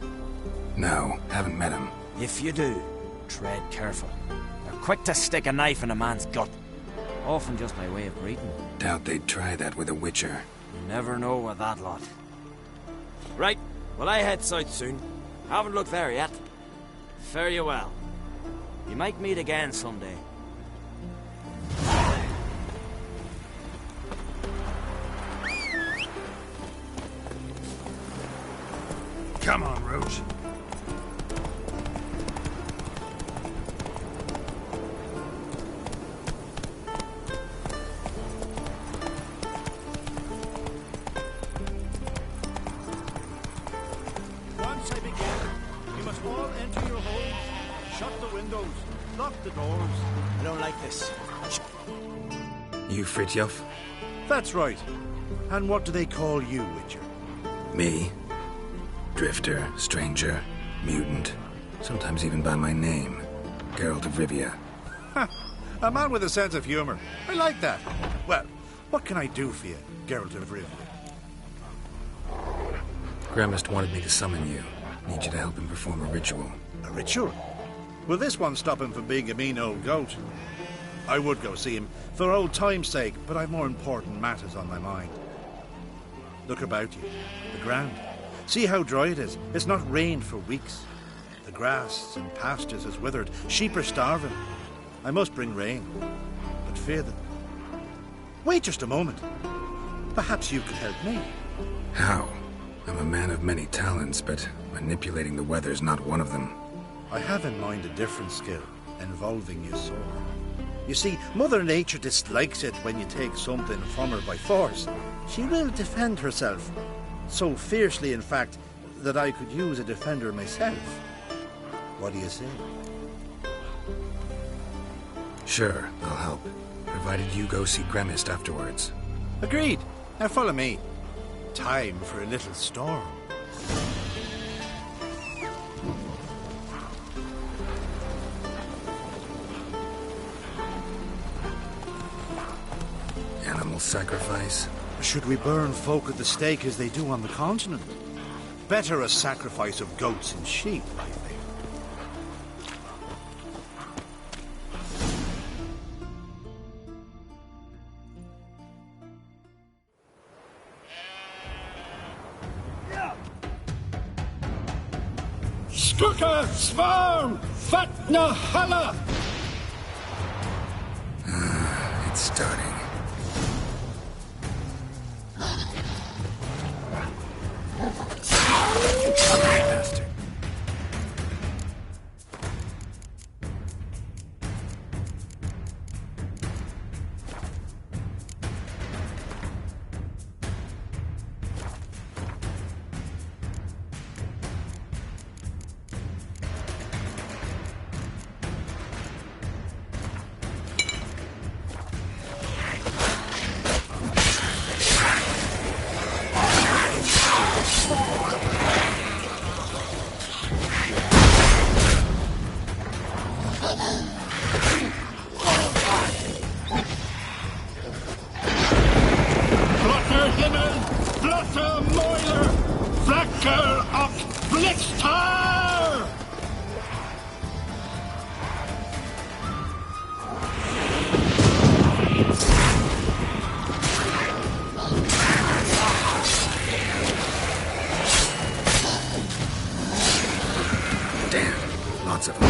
No, haven't met him. If you do, tread careful. They're quick to stick a knife in a man's gut. Often just by way of greeting. Doubt they'd try that with a witcher. You never know with that lot. Right, well I head south soon. Haven't looked there yet. Fare you well. We might meet again someday. Come on, Roach. Once I begin, you must all enter your homes, shut the windows, lock the doors. I don't like this. You Fritjof? That's right. And what do they call you, Witcher? Me? Drifter, stranger, mutant, sometimes even by my name. Geralt of Rivia. A man with a sense of humor. I like that. Well, what can I do for you, Geralt of Rivia? Gremist wanted me to summon you. Need you to help him perform a ritual. A ritual? Will this one stop him from being a mean old goat? I would go see him, for old time's sake, but I've more important matters on my mind. Look about you. The ground. See how dry it is. It's not rained for weeks. The grass and pastures has withered. Sheep are starving. I must bring rain, but fear them. Wait just a moment. Perhaps you could help me. How? I'm a man of many talents, but manipulating the weather's not one of them. I have in mind a different skill, involving your sword. You see, Mother Nature dislikes it when you take something from her by force. She will defend herself. So fiercely, in fact, that I could use a defender myself. What do you say? Sure, I'll help. Provided you go see Gremist afterwards. Agreed. Now follow me. Time for a little storm. Animal sacrifice? Should we burn folk at the stake as they do on the continent? Better a sacrifice of goats and sheep, I think. Skuka Svarm Fatna Hala! It's starting. Bastard. Damn, lots of them.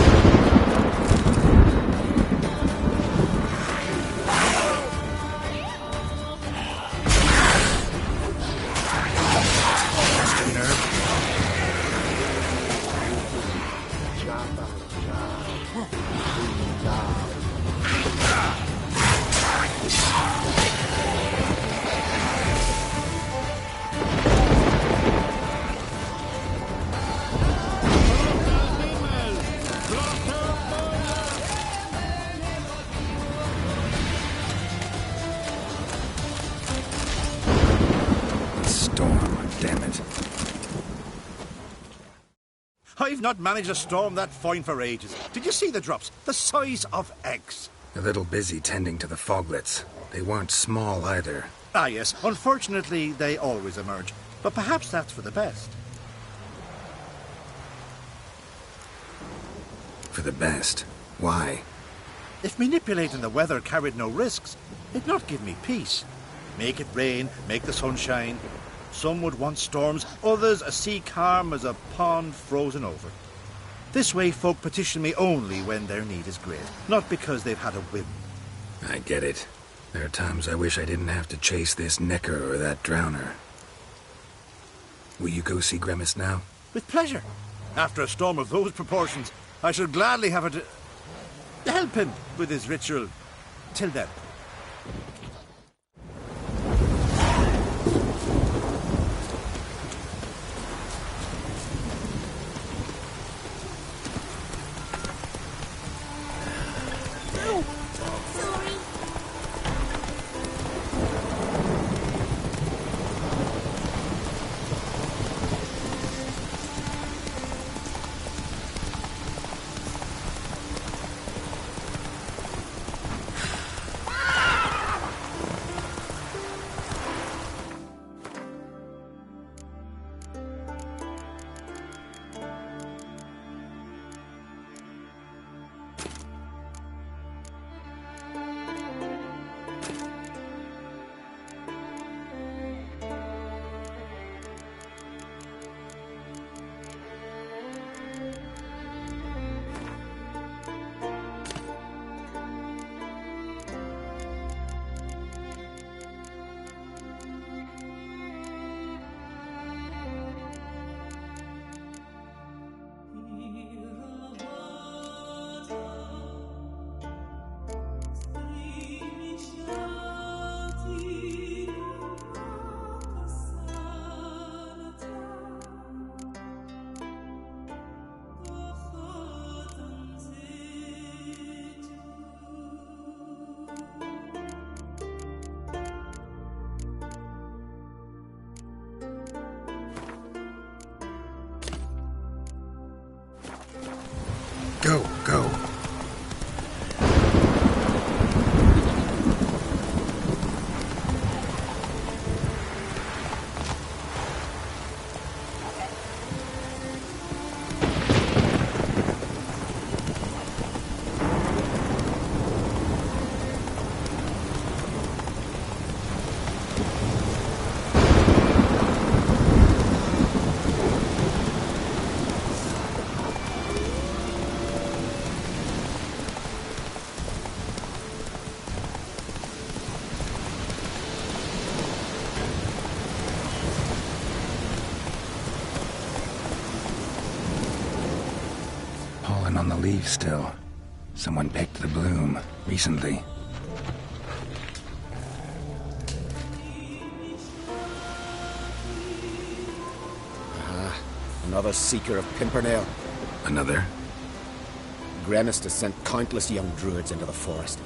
I've not managed a storm that fine for ages. Did you see the drops? The size of eggs. A little busy tending to the foglets. They weren't small either. Ah, yes. Unfortunately, they always emerge. But perhaps that's for the best. For the best? Why? If manipulating the weather carried no risks, it'd not give me peace. Make it rain, make the sun shine. Some would want storms, others a sea calm as a pond frozen over. This way folk petition me only when their need is great, not because they've had a whim. I get it. There are times I wish I didn't have to chase this necker or that drowner. Will you go see Grimace now? With pleasure. After a storm of those proportions, I shall gladly have her to help him with his ritual. Till then. Go, go. On the leaves still. Someone picked the bloom recently. Another seeker of Pimpernel. Another? Grimace has sent countless young druids into the forest.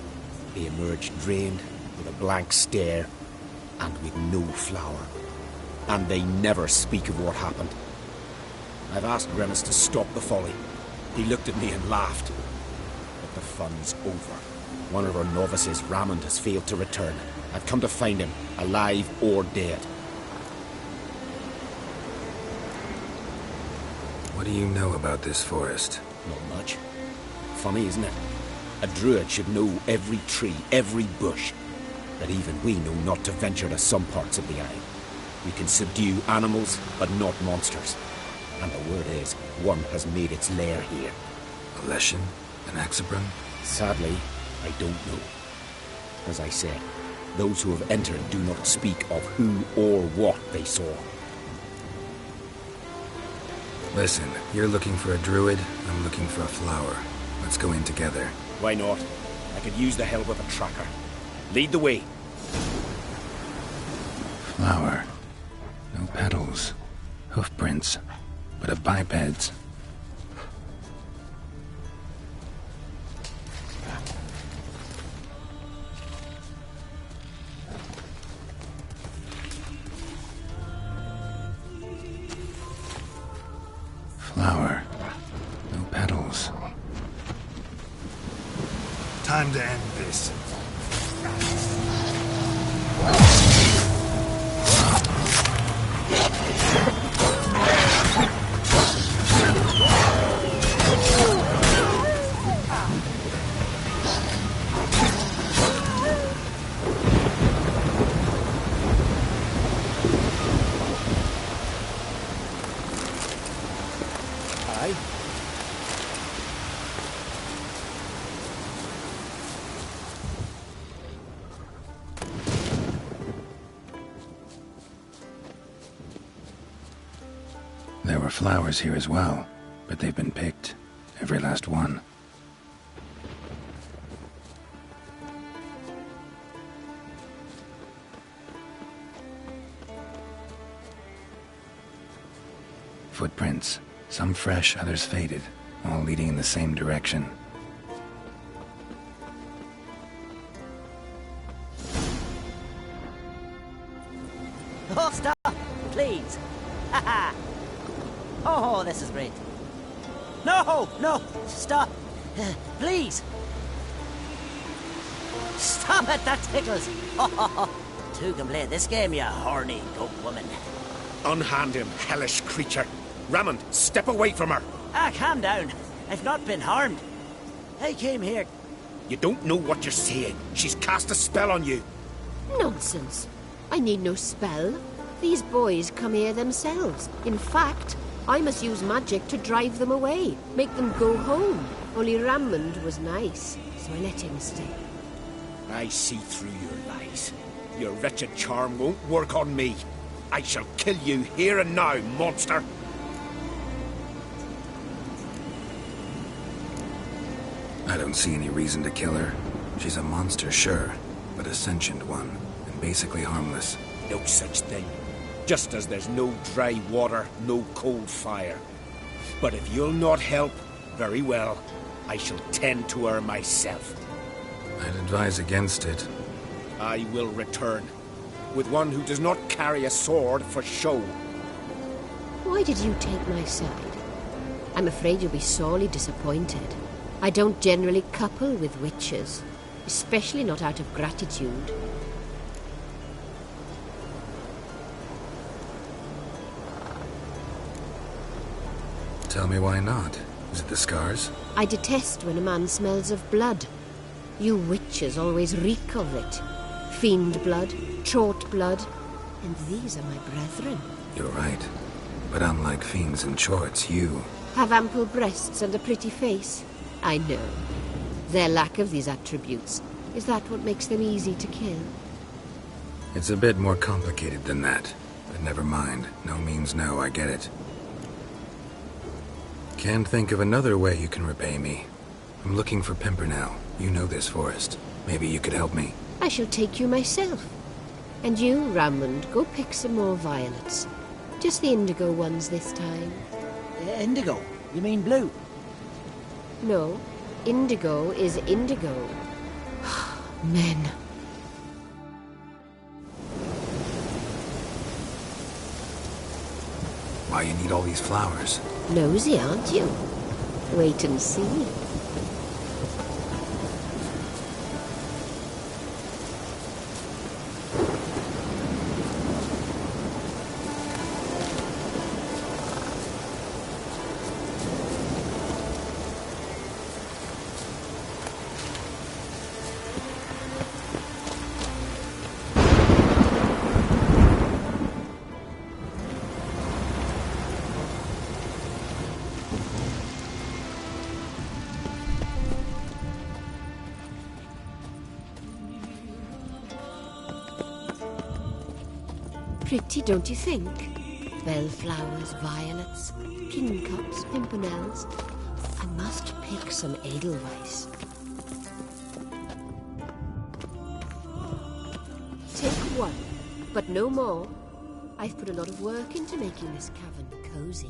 They emerge drained, with a blank stare, and with no flower. And they never speak of what happened. I've asked Grimace to stop the folly. He looked at me and laughed. But the fun's over. One of our novices, Ramond, has failed to return. I've come to find him, alive or dead. What do you know about this forest? Not much. Funny, isn't it? A druid should know every tree, every bush. But even we know not to venture to some parts of the isle. We can subdue animals, but not monsters. And the word is, one has made its lair here. A Leshen? An Axabron? Sadly, I don't know. As I said, those who have entered do not speak of who or what they saw. Listen, you're looking for a druid, I'm looking for a flower. Let's go in together. Why not? I could use the help of a tracker. Lead the way. Flower. No petals. Hoofprints. But a biped's. Flower. No petals. Time to end this. There were flowers here as well, but they've been picked. Every last one. Footprints. Some fresh, others faded, all leading in the same direction. Oh, stop! Please! Haha! Oh, this is great. No! No! Stop! Please! Stop it! That tickles! Two can play this game, you horny goat woman. Unhand him, hellish creature. Rammond, step away from her. Calm down. I've not been harmed. I came here. You don't know what you're saying. She's cast a spell on you. Nonsense. I need no spell. These boys come here themselves. In fact, I must use magic to drive them away, make them go home. Only Rammond was nice, so I let him stay. I see through your lies. Your wretched charm won't work on me. I shall kill you here and now, monster. I don't see any reason to kill her. She's a monster, sure, but a sentient one, and basically harmless. No such thing. Just as there's no dry water, no cold fire. But if you'll not help, very well. I shall tend to her myself. I'd advise against it. I will return, with one who does not carry a sword for show. Why did you take my side? I'm afraid you'll be sorely disappointed. I don't generally couple with witches, especially not out of gratitude. Tell me why not. Is it the scars? I detest when a man smells of blood. You witches always reek of it. Fiend blood, trot blood, and these are my brethren. You're right. But unlike fiends and chorts, you... Have ample breasts and a pretty face. I know. Their lack of these attributes, is that what makes them easy to kill? It's a bit more complicated than that. But never mind. No means no, I get it. Can't think of another way you can repay me. I'm looking for Pimpernel. You know this forest. Maybe you could help me. I shall take you myself. And you, Rammond, go pick some more violets. Just the indigo ones this time. Indigo? You mean blue? No, indigo is indigo. Men. Why you need all these flowers? Nosy, aren't you? Wait and see. Pretty, don't you think? Bellflowers, violets, kingcups, pimpernels. I must pick some edelweiss. Take one, but no more. I've put a lot of work into making this cavern cozy.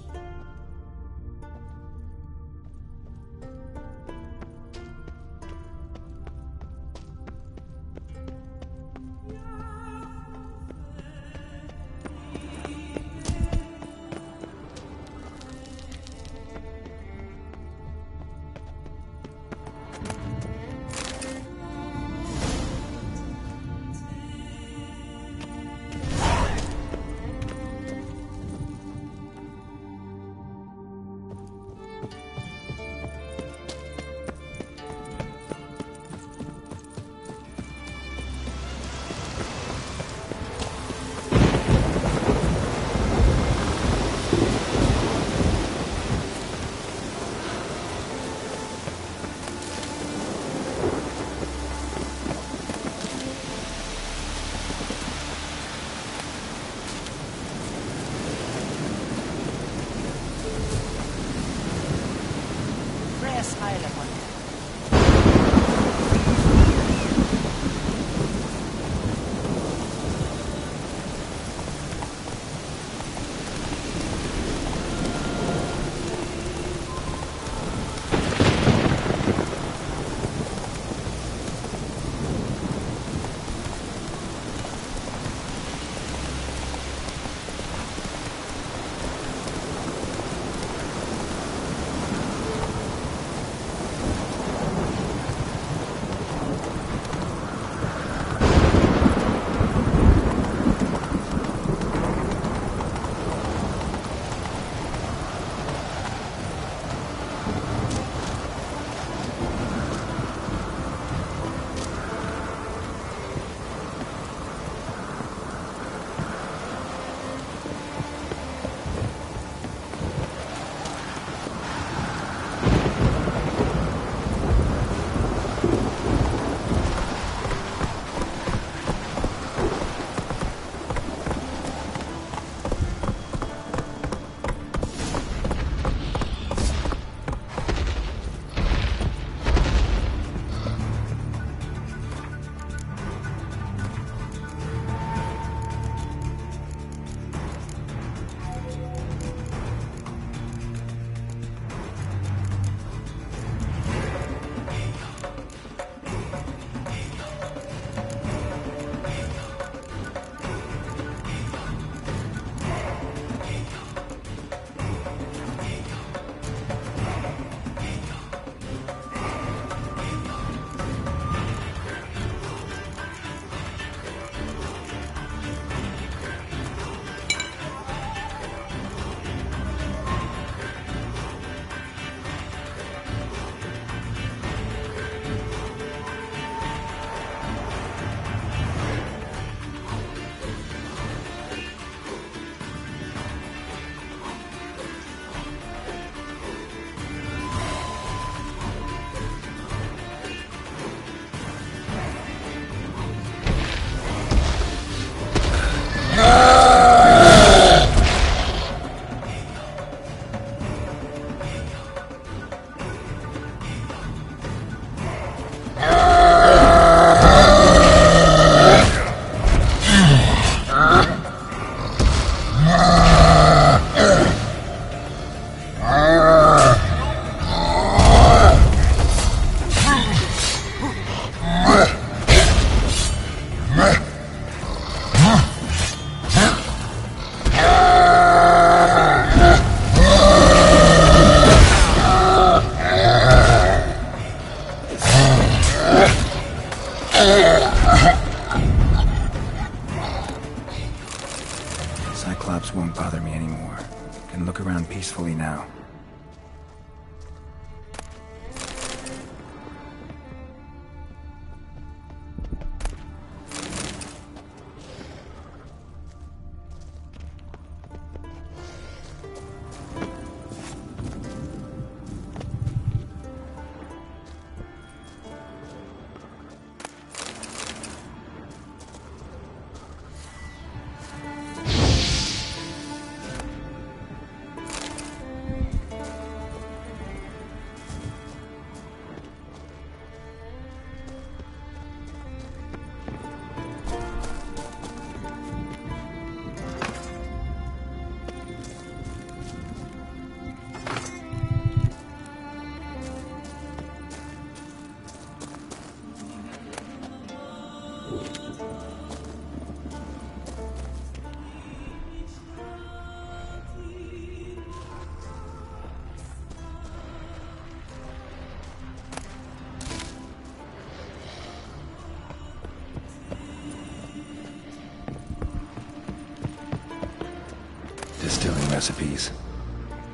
recipes.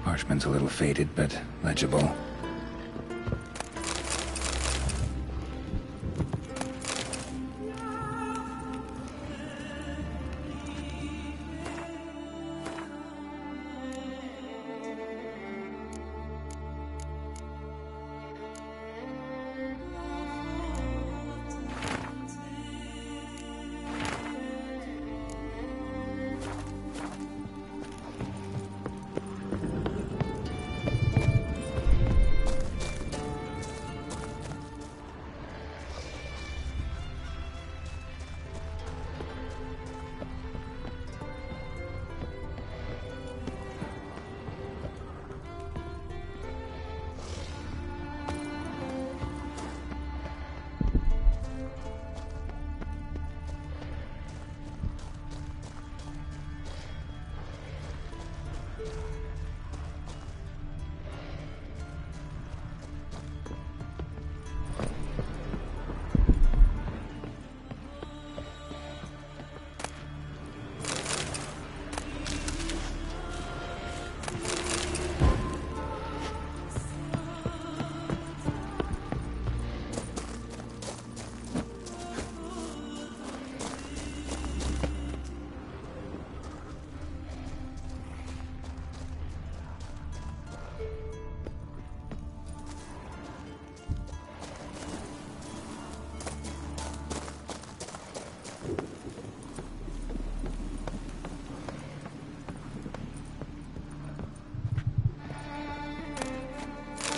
Parchment's a little faded, but legible.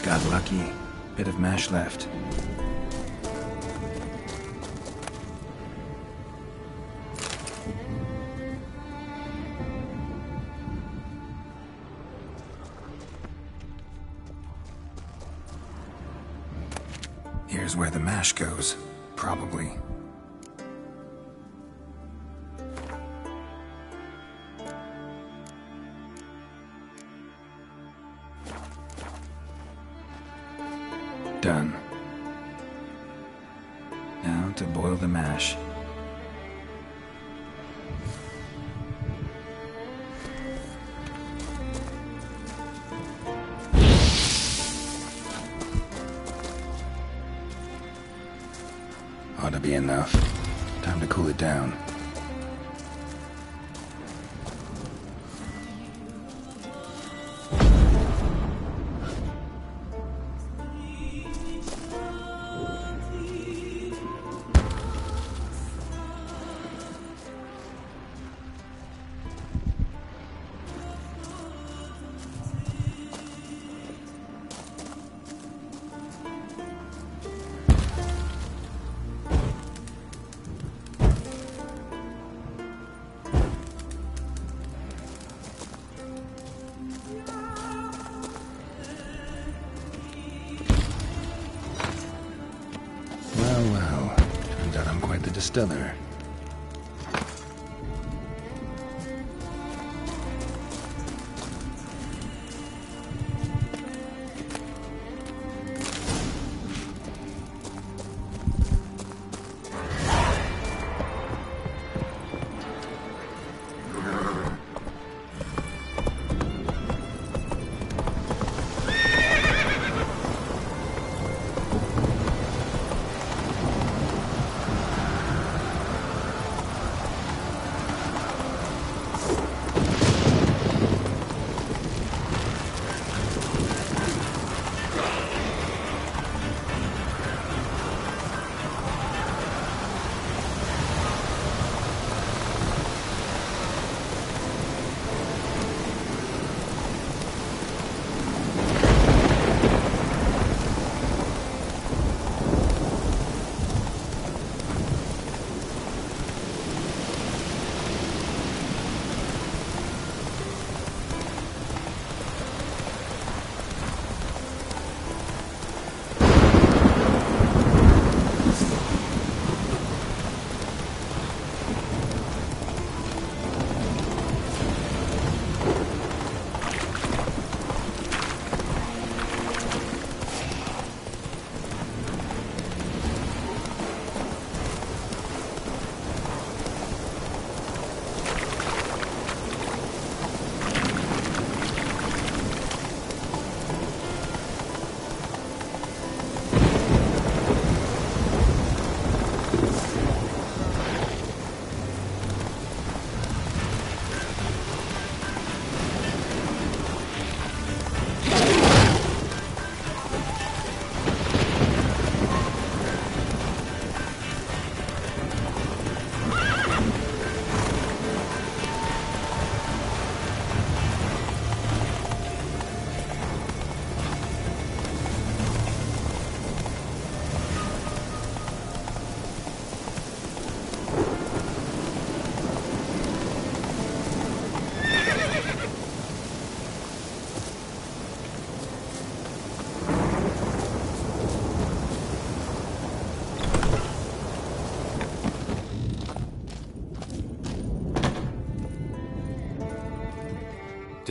Got lucky. Bit of mash left. Here's where the mash goes. Probably. Done. Now to boil the mash. Ought to be enough. Time to cool it down. Well, turns out I'm quite the distiller.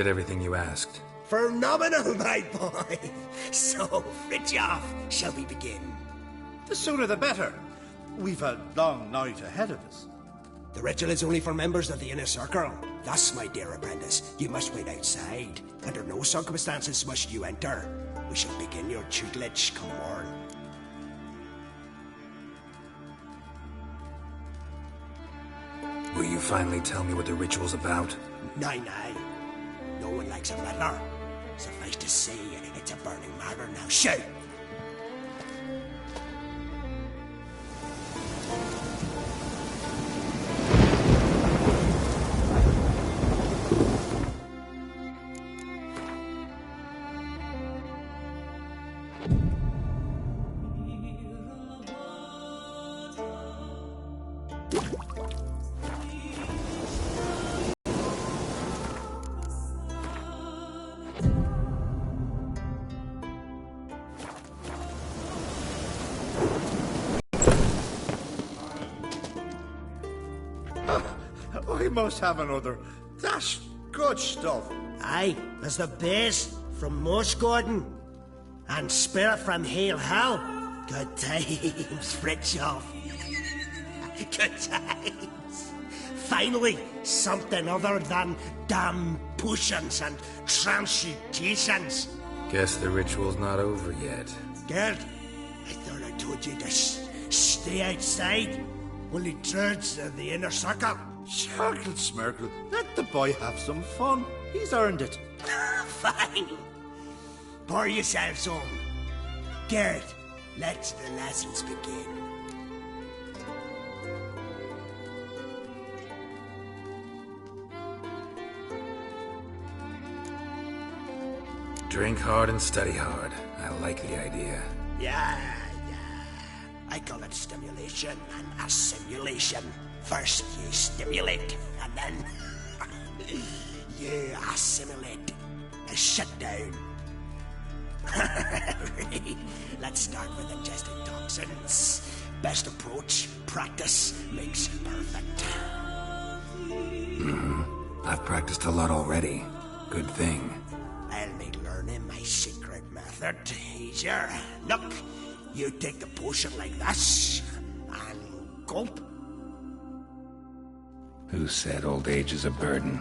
did everything you asked. Phenomenal, my boy. So, Fritjof, shall we begin? The sooner the better. We've a long night ahead of us. The ritual is only for members of the inner circle. Thus, my dear apprentice, you must wait outside. Under no circumstances must you enter. We shall begin your tutelage come morn. Will you finally tell me what the ritual's about? Nay. No one likes a meddler. Suffice to say, it's a burning matter now. Shout! I must have another. That's good stuff. Aye, there's the base from Moss Gordon. And spirit from Hale Hell. Good times, Fritjof. Good times. Finally, something other than damn potions and transmutations. Guess the ritual's not over yet. Gerd, I thought I told you to stay outside. Only turds of the inner circle. Smirkle, Smirkle. Let the boy have some fun. He's earned it. Fine. Pour yourselves on. Gerd, let the lessons begin. Drink hard and study hard. I like the idea. Yeah. I call it stimulation and assimilation. First you stimulate, and then you assimilate. Now shut down. Let's start with ingesting toxins. Best approach, practice makes perfect. I've practiced a lot already. Good thing. I'll make learning my secret method easier. Look, you take the potion like this, and gulp. Who said old age is a burden?